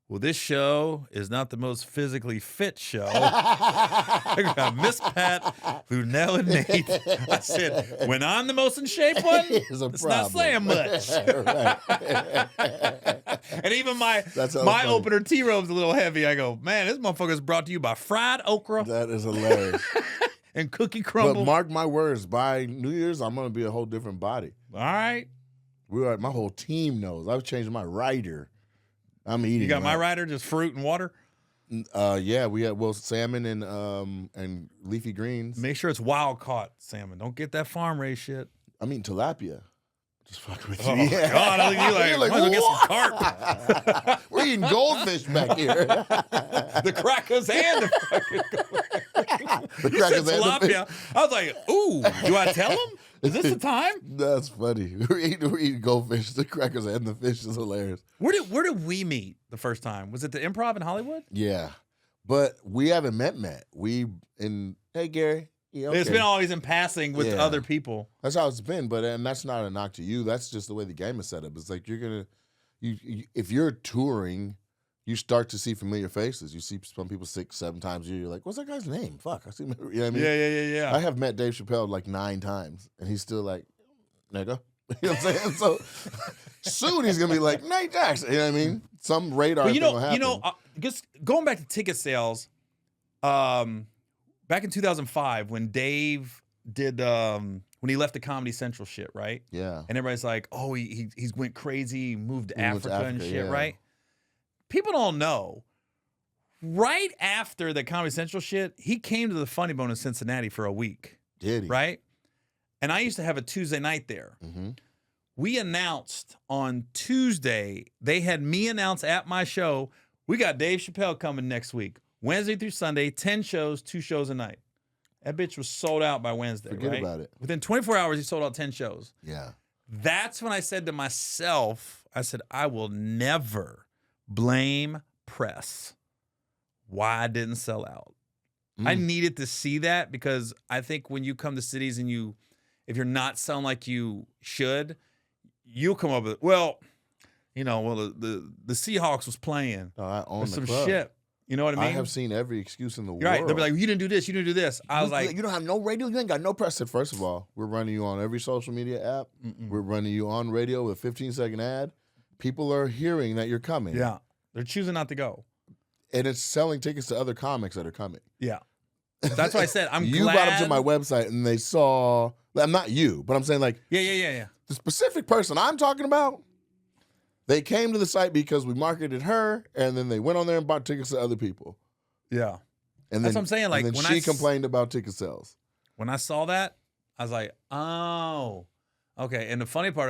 well, this show is not the most physically fit show. I got Miss Pat, Lunell, and Nate. I said, when I'm the most in shape one, it's not saying much. And even my opener T-robe's a little heavy. I go, man, this motherfucker's brought to you by fried okra. That is hilarious. And cookie crumble. But mark my words, by New Year's, I'm going to be a whole different body. All right. My whole team knows. I've changed my rider. I'm eating. You got my rider, just fruit and water? Yeah, we had salmon and leafy greens. Make sure it's wild caught salmon. Don't get that farm raised shit. I'm eating tilapia. Just fucking with you. Oh, yeah. God, I think you like go get some carp. We're eating goldfish back here. The crackers and the fucking the crackers and tilapia. I was like, ooh, do I tell him? Is this the time? That's funny. We're eating goldfish. The crackers and the fish is hilarious. Where did we meet the first time? Was it the Improv in Hollywood? Yeah, but we haven't met. Hey Gary. Yeah, okay. It's been always in passing with other people. That's how it's been, and that's not a knock to you. That's just the way the game is set up. It's like if you're touring, you start to see familiar faces. You see some people 6-7 times a year. You're like, what's that guy's name? Fuck, I see him. You know what I mean? Yeah. I have met Dave Chappelle like 9 times, and he's still like, nigga. You know what I'm saying? So soon he's gonna be like Nate Jackson. You know what I mean? Some radar thing will happen. Just going back to ticket sales, back in 2005 when Dave did when he left the Comedy Central shit, right? Yeah. And everybody's like, oh, he's went crazy, he moved to Africa and shit, yeah. right? People don't know. Right after the Comedy Central shit, he came to the Funny Bone in Cincinnati for a week. Did he? Right? And I used to have a Tuesday night there. Mm-hmm. We announced on Tuesday, they had me announce at my show, we got Dave Chappelle coming next week. Wednesday through Sunday, 10 shows, 2 shows a night. That bitch was sold out by Wednesday. Forget about it. Within 24 hours, he sold out 10 shows. Yeah. That's when I said to myself, I will never blame press why I didn't sell out. I needed to see that, because I think when you come to cities and if you're not selling like you should, you'll come up with, the Seahawks was playing. Oh, I own some club. shit. You know what I mean? I have seen every excuse in the world. Right. They'll be like, you didn't do this, you didn't do this. I was like, you don't have no radio, you ain't got no press. First of all, we're running you on every social media app. We're running you on radio with a 15-second ad. People are hearing that you're coming. Yeah. They're choosing not to go. And it's selling tickets to other comics that are coming. Yeah. That's why I said, I'm you glad. got them to my website and they saw, I'm not you, but I'm saying like, Yeah. the specific person I'm talking about, they came to the site because we marketed her, and then they went on there and bought tickets to other people. Yeah. And that's what I'm saying. Like, and then she complained about ticket sales. When I saw that, I was like, oh, okay. And the funny part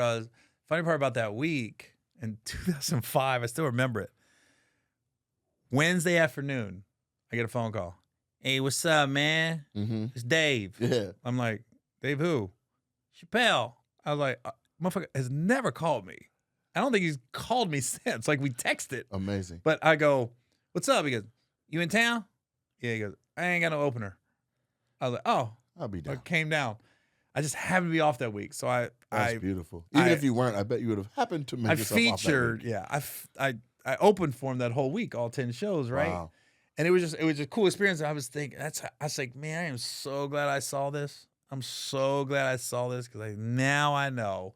about that week in 2005, I still remember it. Wednesday afternoon, I get a phone call. Hey, what's up, man? Mm-hmm. It's Dave. Yeah. I'm like, Dave who? Chappelle. I was like, motherfucker has never called me. I don't think he's called me since. Like, we texted. Amazing. But I go, what's up? He goes, you in town? Yeah, he goes, I ain't got no opener. I was like, oh. I'll be down. I came down. I just happened to be off that week. So That's beautiful. Even if you weren't, I bet you would have happened to make yourself off that week. Yeah. I opened for him that whole week, all 10 shows, right? Wow. And it was a cool experience. I was thinking, I was like, man, I am so glad I saw this. I'm so glad I saw this because now I know,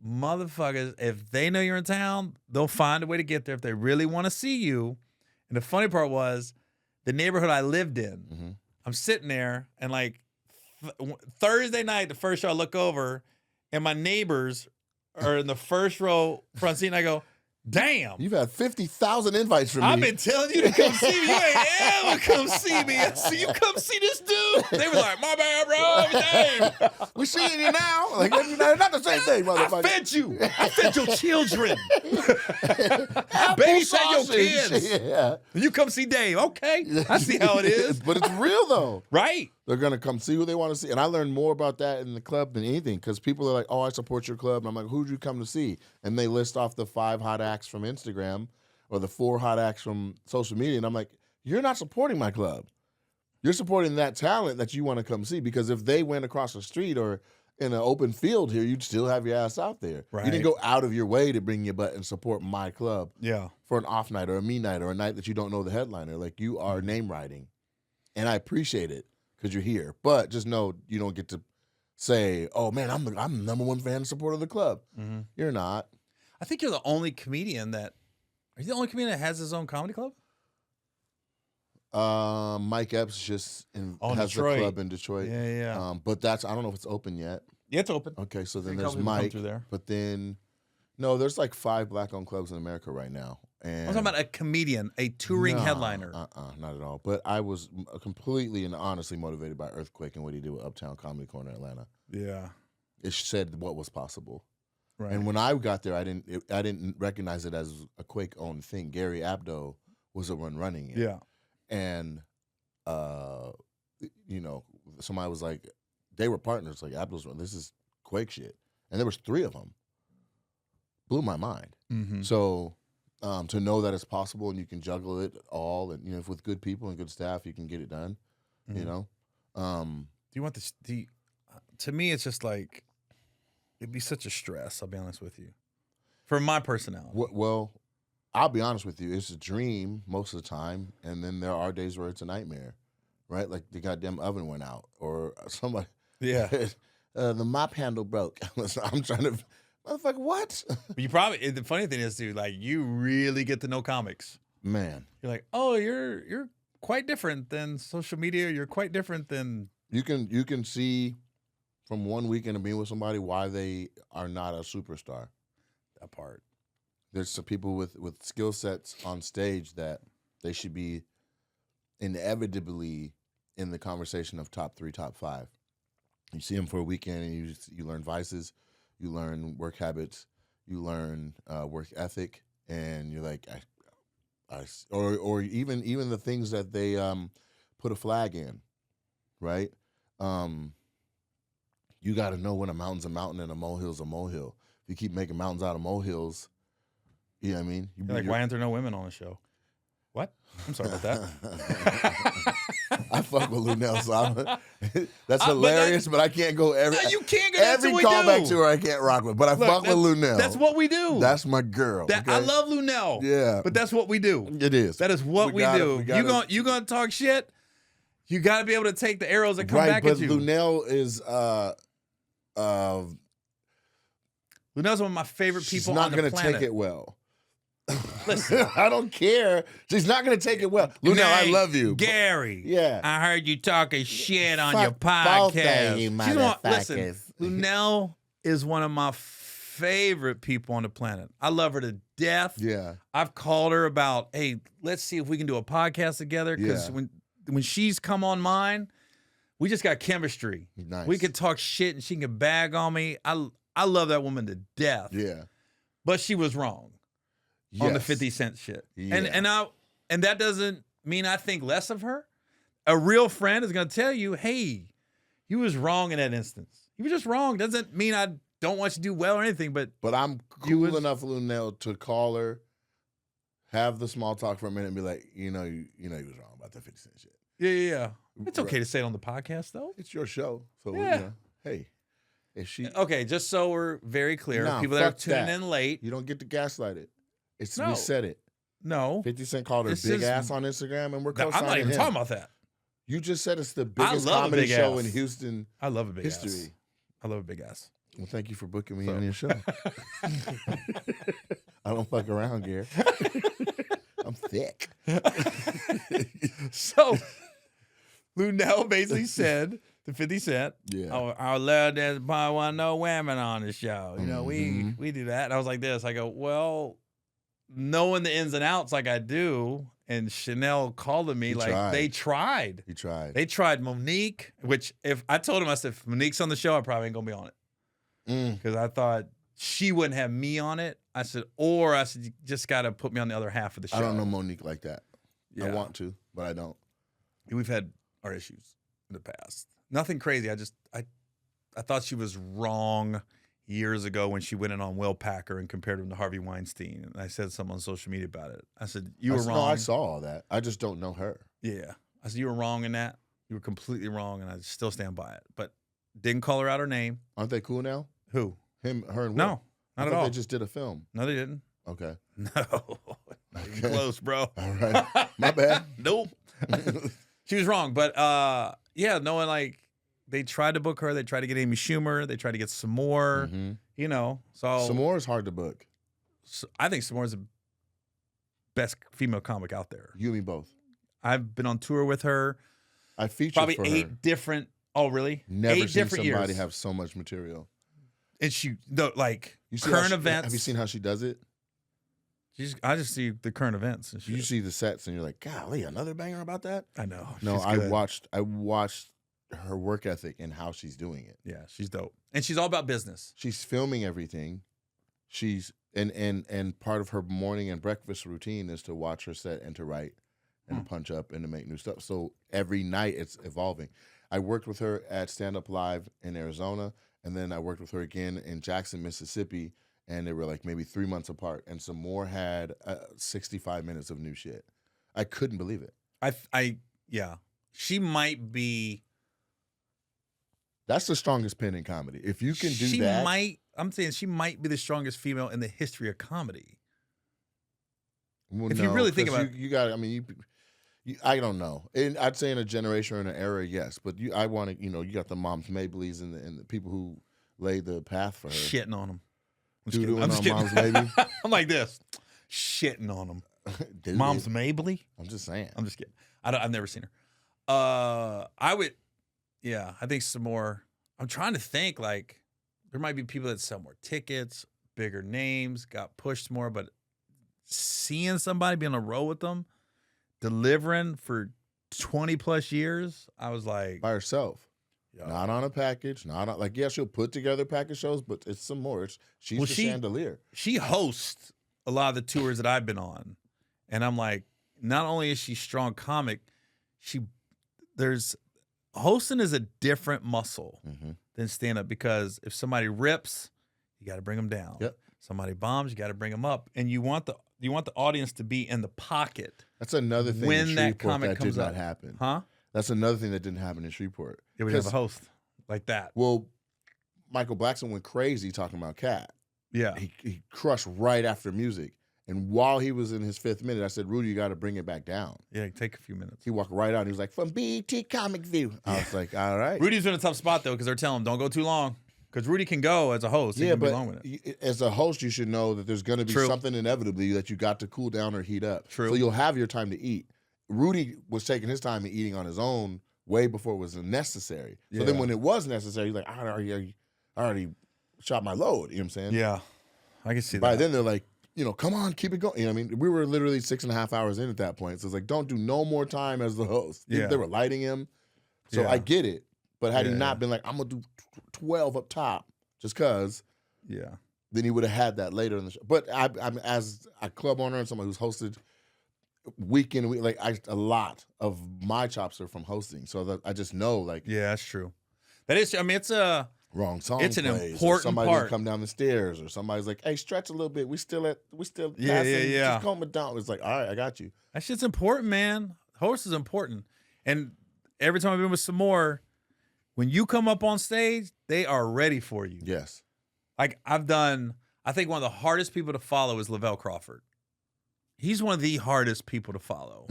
motherfuckers, if they know you're in town, they'll find a way to get there if they really want to see you. And the funny part was, the neighborhood I lived in, I'm sitting there and like Thursday night, the first show I look over, and my neighbors are in the first row front seat, and I go, damn. You've had 50,000 invites from me. I've been telling you to come see me. You ain't ever come see me. I see you come see this dude. They were like, my bad, bro. Dang. We're seeing you now. Like, not the same thing, motherfucker. I fed you. I fed your children. I babysat your kids. Yeah. You come see Dave. Okay. I see how it is. But it's real, though. Right. They're going to come see who they want to see. And I learned more about that in the club than anything because people are like, oh, I support your club. And I'm like, who'd you come to see? And they list off the 5 hot acts from Instagram or the 4 hot acts from social media. And I'm like, you're not supporting my club. You're supporting that talent that you want to come see because if they went across the street or in an open field here, you'd still have your ass out there. Right. You didn't go out of your way to bring your butt and support my club for an off night or a me night or a night that you don't know the headliner. Like, you are name writing. And I appreciate it. Because you're here, but just know you don't get to say, "Oh man, I'm the number one fan and supporter of the club." You're not. I think you're the only comedian that. Are you the only comedian that has his own comedy club? Mike Epps just has Detroit. a club in Detroit. Yeah. But I don't know if it's open yet. Yeah, it's open. Okay, so then A there's couple people come Mike. through there. But then, no, there's like 5 black-owned clubs in America right now. And I'm talking about a comedian, a touring headliner. Not at all. But I was completely and honestly motivated by Earthquake and what he did with Uptown Comedy Corner Atlanta. Yeah. It said what was possible. Right. And when I got there, I didn't recognize it as a Quake-owned thing. Gary Abdo was the one running it. Yeah. And, somebody was like, they were partners. Like, Abdo's, this is Quake shit. And there was 3 of them. Blew my mind. So to know that it's possible and you can juggle it all, and if with good people and good staff, you can get it done. You know. Do you want this? To me, it's just like it'd be such a stress. I'll be honest with you. For my personality. Well, I'll be honest with you. It's a dream most of the time, and then there are days where it's a nightmare, right? Like the goddamn oven went out, or somebody. Yeah. The mop handle broke. I'm trying to. Motherfucker, what? But you probably, the funny thing is, dude, like you really get to know comics. Man. You're like, oh, you're quite different than social media. You're quite different than. You can see from one weekend of being with somebody why they are not a superstar. That part. There's some people with skill sets on stage that they should be inevitably in the conversation of top 3, top 5. You see them for a weekend and you learn vices. You learn work habits, you learn work ethic, and you're like, or even the things that they put a flag in, right? You got to know when a mountain's a mountain and a molehill's a molehill. If you keep making mountains out of molehills, you know what I mean? You're like, why aren't there no women on the show? What? I'm sorry about that. I fuck with Lunell, so that's hilarious, but I can't go every. You can't go every callback to her. I can't rock with, but I fuck with Lunell. That's what we do. That's my girl. Okay? I love Lunell. Yeah, but that's what we do. It is. That is what we do. You gonna talk shit? You got to be able to take the arrows that come back at you. But Lunell is Lunell's one of my favorite people on the planet. She's not gonna take it well. Listen, I don't care. She's not going to take it well. Lunell, I love you. Gary. Yeah. I heard you talking shit on your podcast. Listen, Lunell is one of my favorite people on the planet. I love her to death. Yeah. I've called her about, hey, let's see if we can do a podcast together. Because when she's come on mine, we just got chemistry. Nice. We could talk shit and she can bag on me. I love that woman to death. Yeah. But she was wrong. Yes. On the 50 Cent shit. Yeah. And that doesn't mean I think less of her. A real friend is going to tell you, hey, you was wrong in that instance. You were just wrong. Doesn't mean I don't want you to do well or anything, but I'm cool enough, Lunell, to call her, have the small talk for a minute and be like, you know he was wrong about that 50 Cent shit. Yeah. It's okay to say it on the podcast, though. It's your show. So, Yeah. Hey, if she... Okay, just so we're very clear, Nah, people that are fuck tuning that. in late. You don't get to gaslight it. No. We said it. No. 50 Cent called her This big is- ass on Instagram, and we're No, co-signing I'm not even him. talking about that. You just said it's the biggest love a comedy big show ass. in Houston I love a big history. ass. I love a big ass. Well, thank you for booking me So- on your show. I don't fuck around, Gary. I'm thick. So, Lunell basically said to 50 Cent, Yeah. "Oh, I love that probably want no women on the show. You know, Mhm. we do that." And I was like this. I go, well, knowing the ins and outs like I do, and Chanel called me He like tried. they tried. He tried. They tried Monique, which if I told him, I said, if Monique's on the show, I probably ain't gonna be on it. Because I thought she wouldn't have me on it. I said, you just got to put me on the other half of the show. I don't know Monique like that. Yeah. I want to, but I don't. We've had our issues in the past. Nothing crazy. I thought she was wrong years ago when she went in on Will Packer and compared him to Harvey Weinstein. And I said something on social media about it. I said, you were wrong. No, I saw all that. I just don't know her. Yeah. I said, you were wrong in that. You were completely wrong, and I still stand by it. But didn't call her out her name. Aren't they cool now? Who? Him, her, and Will? No, I not thought at all. They just did a film. No, they didn't. Okay. No. Not even close, bro. All right. My bad. Nope. She was wrong. But yeah, knowing like they tried to book her, they tried to get Amy Schumer, they tried to get Sommore, you know. So Sommore is hard to book. So I think Sommore's the best female comic out there. You and me both. I've been on tour with her. I featured Probably for 8 her. different. Oh, really? Never 8 seen different somebody years. have so much material. And she, like You see how current she- events. Have you seen how she does it? I just see the current events and shit. You see the sets and you're like, golly, another banger about that? I know. No, she's I good. watched her work ethic and how she's doing it. Yeah, she's dope, and she's all about business. She's filming everything. She's and part of her morning and breakfast routine is to watch her set and to write and to punch up and to make new stuff. So every night it's evolving. I worked with her at Stand Up Live in Arizona, and then I worked with her again in Jackson, Mississippi, and they were like maybe 3 months apart. And Sommore had 65 minutes of new shit. I couldn't believe it. Yeah, she might be. That's the strongest pen in comedy. If you can do she that, I'm saying she might be the strongest female in the history of comedy. well, if you really think 'cause about you got. I mean, I don't know. And I'd say in a generation or in an era, yes. But I want to. You got the Moms Mableys and the people who laid the path for her. shitting on them. Doodling on Moms Maybe. I'm like this, shitting on them. Dude, Mom's Mabley. I'm just saying. I'm just kidding. I've never seen her. I would. Yeah, I think some more. I'm trying to think. Like, there might be people that sell more tickets, bigger names, got pushed more, but seeing somebody be on a roll with them, delivering for 20 plus years, I was like, By herself. yo. Not on a package. Not on, like, yeah, she'll put together package shows, but it's some more. She's Well, the she- chandelier. She hosts a lot of the tours that I've been on, and I'm like, not only is she strong comic, hosting is a different muscle Mhm. than stand up, because if somebody rips, you got to bring them down. Yep. Somebody bombs, you got to bring them up, and you want the audience to be in the pocket That's another thing when in that Shreveport comic that comes did not up. happen. Huh? That's another thing that didn't happen in Shreveport. Yeah, we have a 'Cause- host like that. Well, Michael Blackson went crazy talking about Cat. Yeah. He crushed right after music. And while he was in his 5th minute, I said, Rudy, you got to bring it back down. Yeah, take a few minutes. He walked right out. And he was like, from BT Comic View. I was like, all right. Rudy's in a tough spot, though, because they're telling him, don't go too long. Because Rudy can go as a host. He Yeah, can be but long with it. as a host, you should know that there's going to be True. something inevitably that you got to cool down or heat up. True. So you'll have your time to eat. Rudy was taking his time and eating on his own way before it was necessary. So Yeah. then when it was necessary, he's like, I already shot my load. You know what I'm saying? Yeah. I can see By that. then, they're like, come on, keep it going. You know what I mean? We were literally 6.5 hours in at that point. So it's like, don't do no more time as the host. Yeah. They were lighting him. So Yeah. I get it. But had he Yeah. not been like, I'm going to do 12 up top just because, Yeah. then he would have had that later in the show. But I'm as a club owner and someone who's hosted week in and week, a lot of my chops are from hosting. So that I just know, like, Yeah, that's true. That is, I mean, it's a, wrong song It's an plays, or important somebody part. didn't come down the stairs, or somebody's like, "Hey, stretch a little bit. We still Yeah, passing. yeah. Just calm it down." It's like, all right, I got you. That shit's important, man. Horse is important. And every time I've been with Sommore, when you come up on stage, they are ready for you. Yes. Like I think one of the hardest people to follow is Lavelle Crawford. He's one of the hardest people to follow.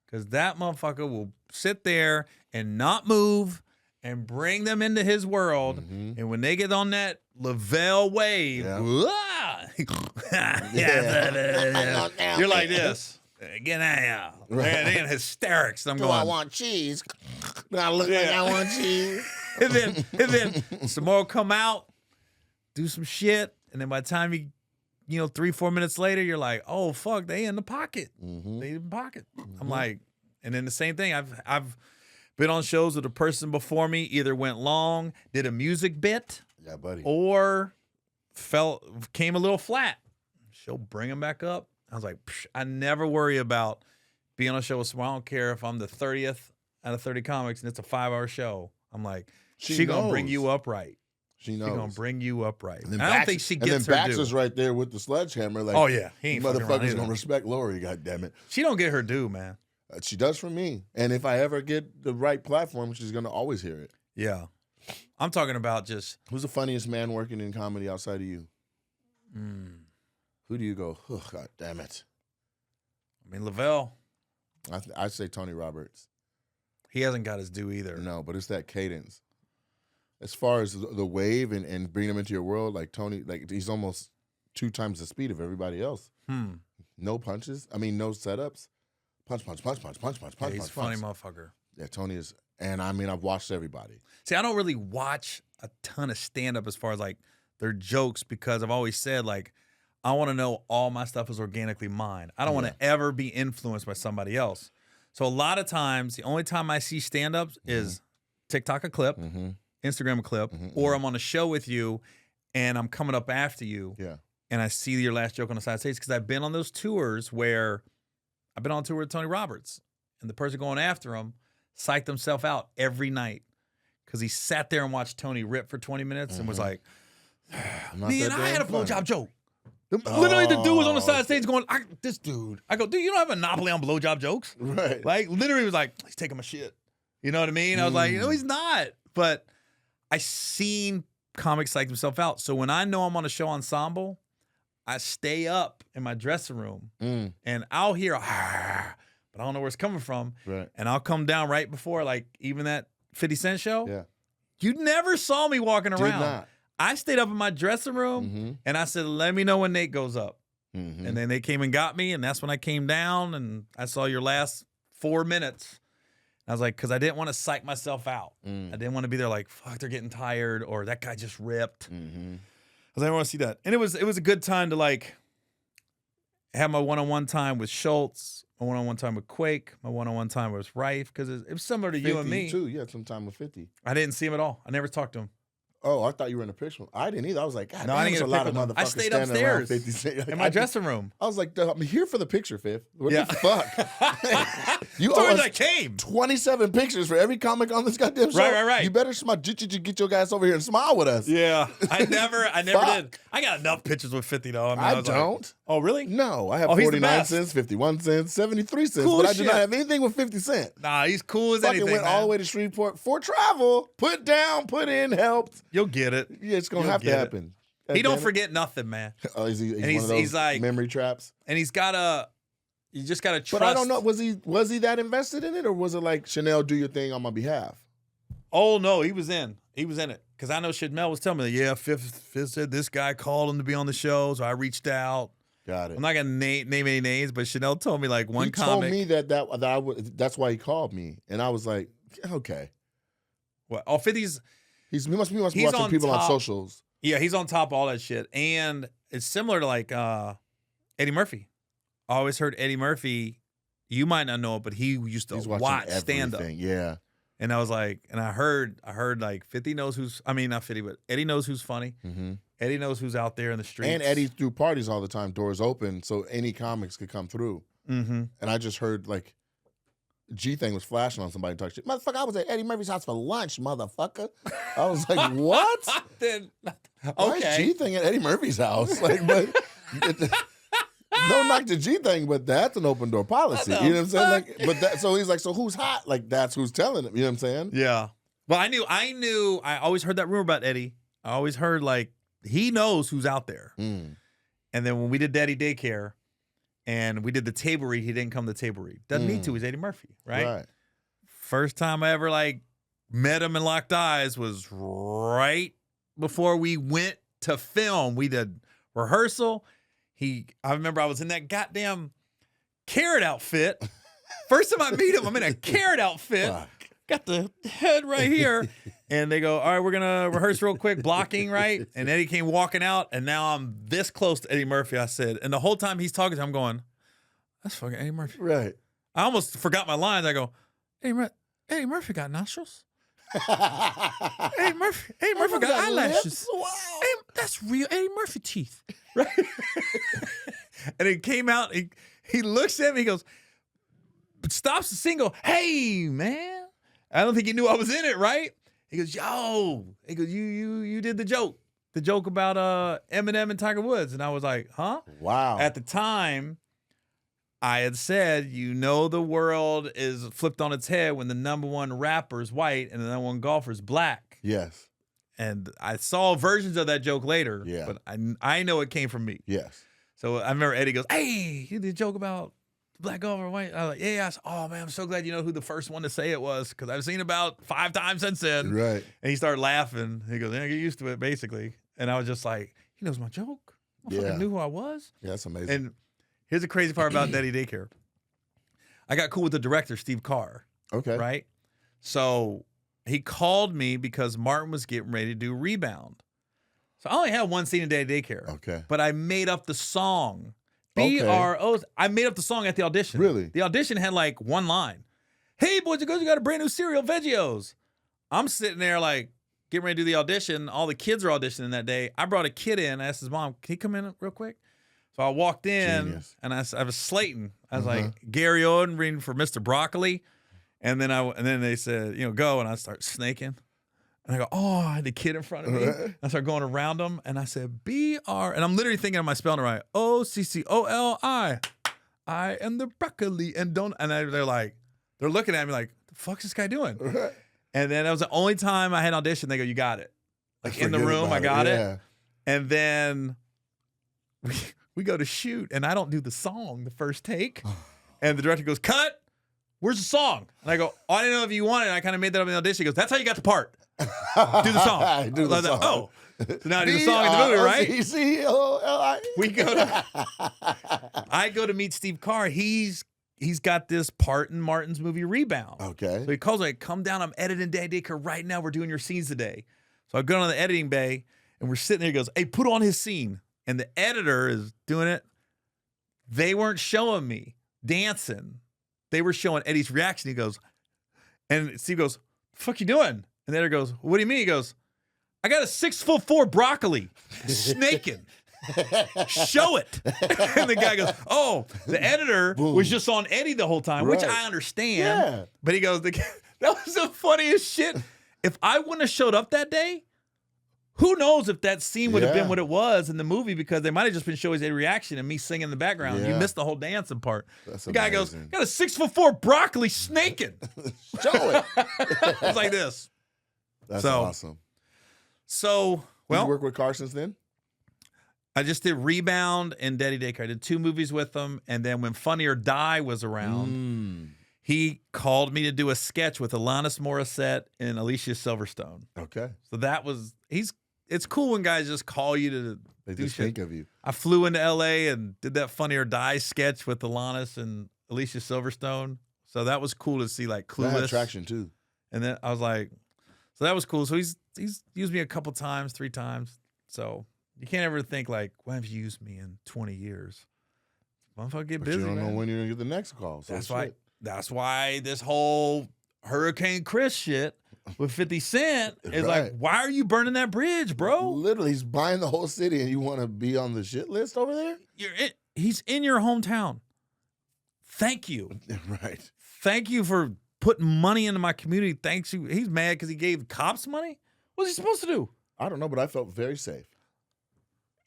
Because that motherfucker will sit there and not move and bring them into his world. And when they get on that Lavelle wave, you're like this. Get out. Right. They're in hysterics. I'm going, I want cheese. Do I look like I want cheese? and then Sommore come out, do some shit, and then by the time you 3-4 minutes later, you're like, oh fuck, they in the pocket. They in the pocket. I'm like, and then the same thing. I've been on shows where the person before me either went long, did a music bit, yeah, buddy, or came a little flat. She'll bring them back up. I was like, I never worry about being on a show with someone. I don't care if I'm the 30th out of 30 comics and it's a 5-hour show. I'm like, she gonna bring you up right. She knows. She gonna bring you up right. And I don't think she gets her Bax due. is right there with the sledgehammer. Like, oh yeah, he ain't motherfuckers gonna respect Lori. God damn it. She don't get her due, man. She does for me. And if I ever get the right platform, she's gonna always hear it. Yeah, I'm talking about just who's the funniest man working in comedy outside of you? Who do you go? Oh, God damn it. I mean, Lavelle. I'd say Tony Roberts. He hasn't got his due either. No, but it's that cadence. As far as the wave and bringing him into your world, like Tony, like he's almost 2 times the speed of everybody else. No punches. I mean, no setups. Punch. Yeah, he's a funny motherfucker. Yeah, Tony is. And I mean, I've watched everybody. See, I don't really watch a ton of stand-up as far as like their jokes because I've always said like, I want to know all my stuff is organically mine. I don't want to ever be influenced by somebody else. So a lot of times, the only time I see stand-ups is TikTok a clip, Instagram a clip, or I'm on a show with you and I'm coming up after you and I see your last joke on the side stage because I've been on those tours where I've been on tour with Tony Roberts and the person going after him psyched himself out every night because he sat there and watched Tony rip for 20 minutes and was like, man, I had a blowjob joke. Literally, the dude was on the side stage going, this dude. I go, dude, you don't have a monopoly on blowjob jokes. Right. Like, literally was like, he's taking my shit. You know what I mean? I was like, no, he's not. But I seen comics psych himself out. So when I know I'm on a show ensemble, I stay up in my dressing room and I'll hear but I don't know where it's coming from. Right. And I'll come down right before, like, even that 50 Cent show. Yeah. You never saw me walking around. Did not. I stayed up in my dressing room and I said, let me know when Nate goes up. And then they came and got me, and that's when I came down and I saw your last 4 minutes. I was like, because I didn't want to psych myself out. I didn't want to be there like, fuck, they're getting tired, or that guy just ripped. Because I didn't want to see that. And it was a good time to like have my one-on-one time with Schultz, my one-on-one time with Quake, my one-on-one time with Rife, because it was similar to you and me. Too. Yeah, some time with 50. I didn't see him at all. I never talked to him. Oh, I thought you were in a picture. I didn't either. I was like, God, no, damn, I didn't there's get a lot of motherfuckers. motherfuckers I stayed standing around upstairs 50 Cent. in my dressing room. I was like, I'm here for the picture, Fifth. What the fuck? You That's always I came. 27 pictures for every comic on this goddamn show. Right. You better get your guys over here and smile with us. Yeah, I never did. I got enough pictures with 50 though. I mean, I was don't. Like, oh, really? No, I have he's the 49 best. cents, 51 cents, 73 cents, Cool but I as do shit. not have anything with 50 Cent. Nah, he's cool as Fucking anything. went man. all the way to Shreveport for travel. Put down, put in, helped. You'll get it. Yeah, it's gonna You'll have to get it. happen. He don't Damn it. forget nothing, man. Oh, he's And one of those he's like memory traps. And he's got you just gotta trust. But I don't know. Was he that invested in it, or was it like Chanel, do your thing on my behalf? Oh no, he was in it because I know Chappelle was telling me, yeah, Fifth said this guy called him to be on the show, so I reached out. Got it. I'm not gonna name any names, but Chanel told me like one he comic. told me that's why he called me, and I was like, okay. What? Oh, 50's. He must be He's watching on people top. on socials. Yeah, he's on top of all that shit. And it's similar to like Eddie Murphy. I always heard Eddie Murphy, you might not know it, but he used to He's watching watch stand-up. everything, yeah. And I was like, and I heard like 50 knows who's, I mean, not 50, but Eddie knows who's funny. Eddie knows who's out there in the streets. And Eddie threw parties all the time, doors open, so any comics could come through. And I just heard like, G thing was flashing on somebody and talking shit. Motherfucker, I was at Eddie Murphy's house for lunch, motherfucker. I was like, what? Then, Why is G thing at Eddie Murphy's house? Like, but no knock to G thing, but that's an open door policy. You know what I'm saying? Like, but that, so he's like, so who's hot? Like, that's who's telling him. You know what I'm saying? Yeah. Well, I always heard that rumor about Eddie. I always heard like he knows who's out there. Mm. And then when we did Daddy Daycare and we did the table read, he didn't come to the table read. Doesn't need to. He's Eddie Murphy, right? First time I ever like met him and locked eyes was right before we went to film. We did rehearsal. I remember I was in that goddamn carrot outfit. First time I meet him, I'm in a carrot outfit. Got the head right here. And they go, all right, we're going to rehearse real quick, blocking, right? And Eddie came walking out, and now I'm this close to Eddie Murphy, I said. And the whole time he's talking to him, I'm going, that's fucking Eddie Murphy. Right. I almost forgot my lines. I go, Eddie Murphy got nostrils. Eddie Murphy got eyelashes. Wow. That's real Eddie Murphy teeth. Right? And it came out, he looks at me, he goes, stops the scene, go, hey, man. I don't think he knew I was in it, right? He goes, yo. He goes, you did the joke about Eminem and Tiger Woods. And I was like, huh? Wow. At the time, I had said, the world is flipped on its head when the number one rapper is white and the number one golfer is black. Yes. And I saw versions of that joke later, yeah. But I know it came from me. Yes. So I remember Eddie goes, hey, you did a joke about black golfer, white. I was like, yeah. I said, oh, man, I'm so glad you know who the first one to say it was because I've seen about 5 times since then. Right. And he started laughing. He goes, yeah, get used to it, basically. And I was just like, he knows my joke. I fucking knew who I was. Yeah, that's amazing. And here's the crazy part about Daddy Daycare. I got cool with the director, Steve Carr. Okay. Right? So he called me because Martin was getting ready to do Rebound. So I only had one scene in Daddy Daycare. Okay. But I made up the song. B-R-O. I made up the song at the audition. Really? The audition had like one line. Hey, boys and girls, you got a brand new cereal, Veggios. I'm sitting there like getting ready to do the audition. All the kids are auditioning that day. I brought a kid in. I asked his mom, can he come in real quick? So I walked in and I was slating. I was like, Gary Owen reading for Mr. Broccoli. And then they said, go. And I start snaking. And I go, oh, I had the kid in front of me. I start going around him. And I said, B-R. And I'm literally thinking of my spelling right. O-C-C-O-L-I. I am the broccoli. And they're looking at me like, the fuck's this guy doing? And then that was the only time I had an audition. They go, you got it. Like in the room, I got it. And then we go to shoot. And I don't do the song the first take. And the director goes, cut. Where's the song? And I go, oh, I didn't know if you wanted it. I kind of made that up in the audition. He goes, that's how you got the part. Do the song. Do the song. Oh. So now I do the song in the movie, right? C-C-O-L-I. I go to meet Steve Carr. He's got this part in Martin's movie Rebound. Okay. So he calls me, come down. I'm editing Daddy Daycare right now. We're doing your scenes today. So I go on the editing bay and we're sitting there. He goes, hey, put on his scene. And the editor is doing it. They weren't showing me dancing. They were showing Eddie's reaction. He goes, and Steve goes, the fuck you doing? And the editor goes, what do you mean? He goes, I got a 6'4" broccoli snaking. Show it. And the guy goes, oh, the editor was just on Eddie the whole time, which I understand. Yeah. But he goes, that was the funniest shit. If I wouldn't have showed up that day, who knows if that scene would have been what it was in the movie because they might have just been showing his reaction and me singing in the background. You missed the whole dancing part. That's the guy goes, got a 6'4" broccoli snaking. Show it. It's like this. That's awesome. So, well. Did you work with Carr since then? I just did Rebound and Daddy Daycare. I did 2 movies with him. And then when Funny or Die was around, he called me to do a sketch with Alanis Morissette and Alicia Silverstone. Okay. So that was, it's cool when guys just call you to do just shit. think of you. I flew into LA and did that Funny or Die sketch with Alanis and Alicia Silverstone. So that was cool to see, like Clueless. That had traction too. And then I was like, so that was cool. So he's used me a couple times, 3 times. So you can't ever think like, why have you used me in 20 years? Motherfucker get busy, you don't man. know when you're gonna get the next call. So That's why this whole Hurricane Chris shit with 50 Cent is like, why are you burning that bridge, bro? Literally, he's buying the whole city and you want to be on the shit list over there? He's in your hometown. Thank you. Right. thank you for putting money into my community. Thanks you. He's mad because he gave cops money. What's he supposed to do? I don't know, but I felt very safe.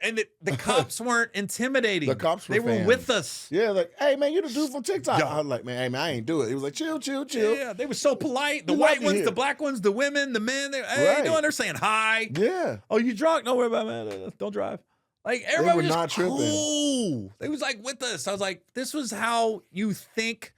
And the cops weren't intimidating. The cops were They were fans. with us. Yeah, like, hey, man, you the dude from TikTok. Yo. I was like, man, hey, man, I ain't do it. He was like, chill. Yeah, they were so polite. The We white love you ones, here. the black ones, the women, the men. Hey, how you doing? They're saying hi. Yeah. Oh, you drunk? Don't worry about it, man. Don't drive. Like, everybody were was not just tripping. cool. They was like with us. I was like, this was how you think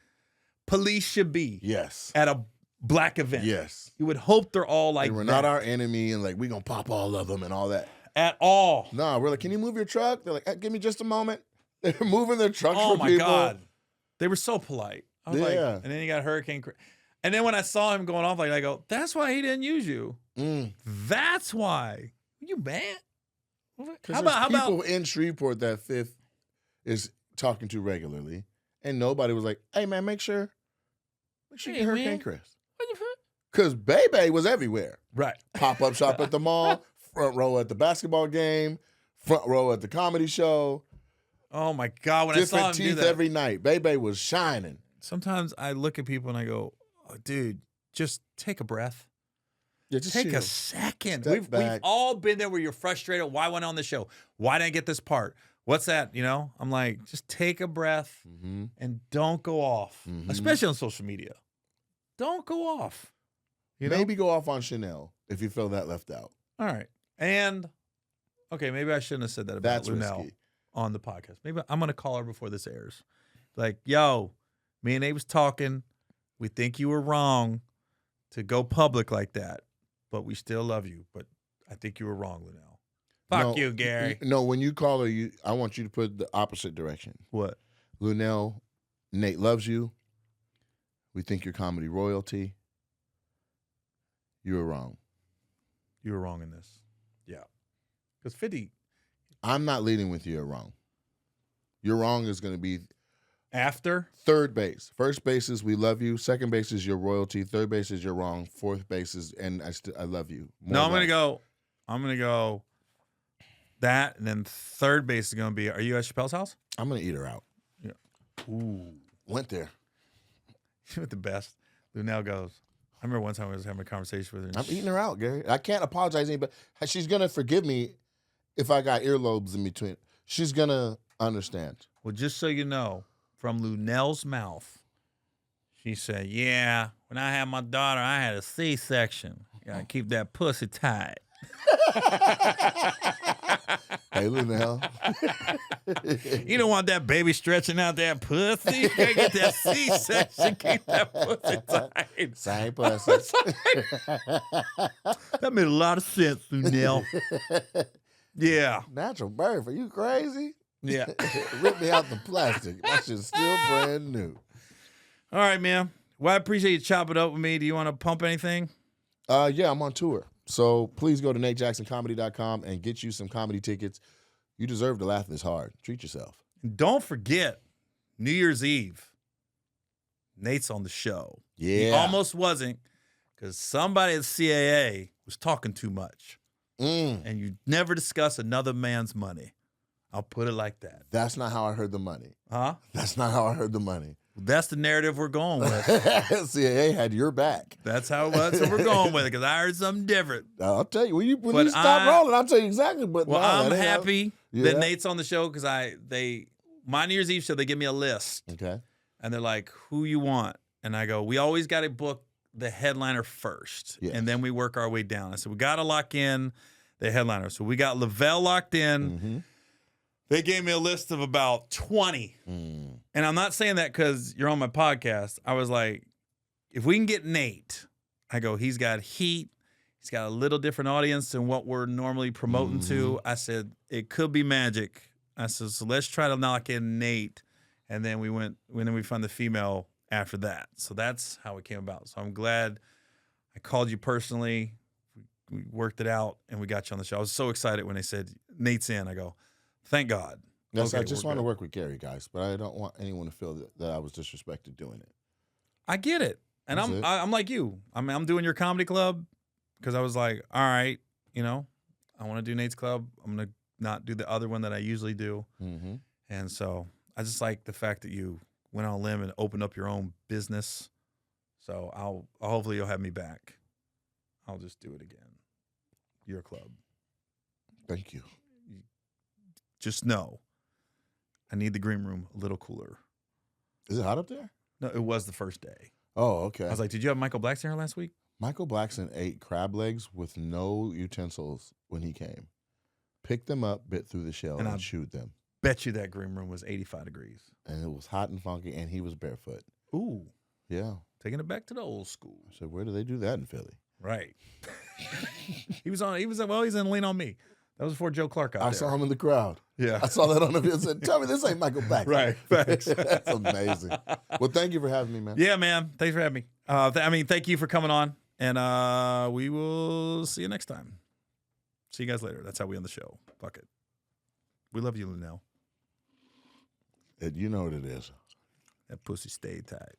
police should be Yes. at a black event. Yes. You would hope they're all like They were that. not our enemy and like, we going to pop all of them and all that. At all. No, we're like, can you move your truck? They're like, give me just a moment. They're moving their trucks Oh for my people. God. They were so polite. I was like, Yeah. and then you got and then when I saw him going off, like, I go, that's why he didn't use you. That's why. You mad? How about people in Shreveport that Fifth is talking to regularly, and nobody was like, hey, man, make sure you get Hurricane man. Chris. Because Bebe was everywhere. Right. Pop-up shop at the mall, front row at the basketball game, front row at the comedy show. Oh my God. When I saw him Different do teeth that, every night. Bebe was shining. sometimes I look at people and I go, oh, dude, just take a breath. Yeah, just Take chill. a second. Step We've back. all been there where you're frustrated. Why went on the show? Why didn't I get this part? What's that? You know, I'm like, just take a breath and don't go off, especially on social media. Don't go off. You know? Maybe go off on Chanel if you feel that left out. All right. And, okay, maybe I shouldn't have said that about That's Lunell risky. on the podcast. Maybe I'm going to call her before this airs. Like, yo, me and Nate was talking. We think you were wrong to go public like that, but we still love you. But I think you were wrong, Lunell. Fuck you, Gary. No, when you call her, I want you to put the opposite direction. What? Lunell, Nate loves you. We think you're comedy royalty. You were wrong. You were wrong in this. Yeah. Because 50. I'm not leading with you're wrong. You're wrong is going to be After? third base. First base is we love you. Second base is your royalty. Third base is you're wrong. Fourth base is and I love you. No, I'm going to go that. And then third base is going to be, are you at Chappelle's house? I'm going to eat her out. Yeah. Ooh. Went there. You know what the best? Lunell goes, I remember one time I was having a conversation with her. I'm eating her out, Gary. I can't apologize to anybody. She's going to forgive me if I got earlobes in between. She's going to understand. Well, just so you know, from Lunell's mouth, she said, yeah, when I had my daughter, I had a C-section. Gotta keep that pussy tight. Hey, Lunell. You don't want that baby stretching out that pussy. You gotta get that C-section, keep that pussy tight. Same pussy. That made a lot of sense, Lunell. Yeah. Natural birth. Are you crazy? Yeah. Rip me out the plastic. That shit's still brand new. All right, man. Well, I appreciate you chopping it up with me. Do you want to pump anything? Yeah, I'm on tour. So please go to NateJacksonComedy.com and get you some comedy tickets. You deserve to laugh this hard. Treat yourself. And don't forget, New Year's Eve, Nate's on the show. Yeah. He almost wasn't because somebody at CAA was talking too much. And you never discuss another man's money. I'll put it like that. That's not how I heard the money. Huh? That's not how I heard the money. That's the narrative we're going with. CAA had your back. That's how it was. So we're going with it because I heard something different. I'll tell you. When you stop rolling, I'll tell you exactly. But Well, no, I'm that ain't how- happy Yeah. that Nate's on the show because my New Year's Eve show, they give me a list. Okay. And they're like, who you want? And I go, we always got to book the headliner first. Yes. And then we work our way down. I said, we got to lock in the headliner. So we got Lavelle locked in. Mm-hmm. They gave me a list of about 20. And I'm not saying that because you're on my podcast. I was like, if we can get Nate, I go, he's got heat. He's got a little different audience than what we're normally promoting to. I said, it could be magic. I said, so let's try to knock in Nate. And then we found the female after that. So that's how it came about. So I'm glad I called you personally. We worked it out and we got you on the show. I was so excited when they said Nate's in. I go, thank God. Yes, Okay, I just we're want to good. work with Gary, guys, but I don't want anyone to feel that I was disrespected doing it. I get it. And That's it. I'm like you. I'm doing your comedy club because I was like, all right, I want to do Nate's club. I'm going to not do the other one that I usually do. Mm-hmm. And so I just like the fact that you went on a limb and opened up your own business. So I'll hopefully you'll have me back. I'll just do it again. Your club. Thank you. Just know, I need the green room a little cooler. Is it hot up there? No, it was the first day. Oh, okay. I was like, did you have Michael Blackson here last week? Michael Blackson ate crab legs with no utensils when he came. Picked them up, bit through the shell, and chewed them. Bet you that green room was 85 degrees. And it was hot and funky, and he was barefoot. Ooh. Yeah. Taking it back to the old school. I said, where do they do that in Philly? Right. He's in Lean on Me. That was before Joe Clark I saw him in the crowd. Yeah. I saw that on the video and said, tell me this ain't Michael Blackson. Right. Thanks. That's amazing. Well, thank you for having me, man. Yeah, man. Thanks for having me. Thank you for coming on. And we will see you next time. See you guys later. That's how we end the show. Fuck it. We love you, Lunell. You know what it is. That pussy stayed tight.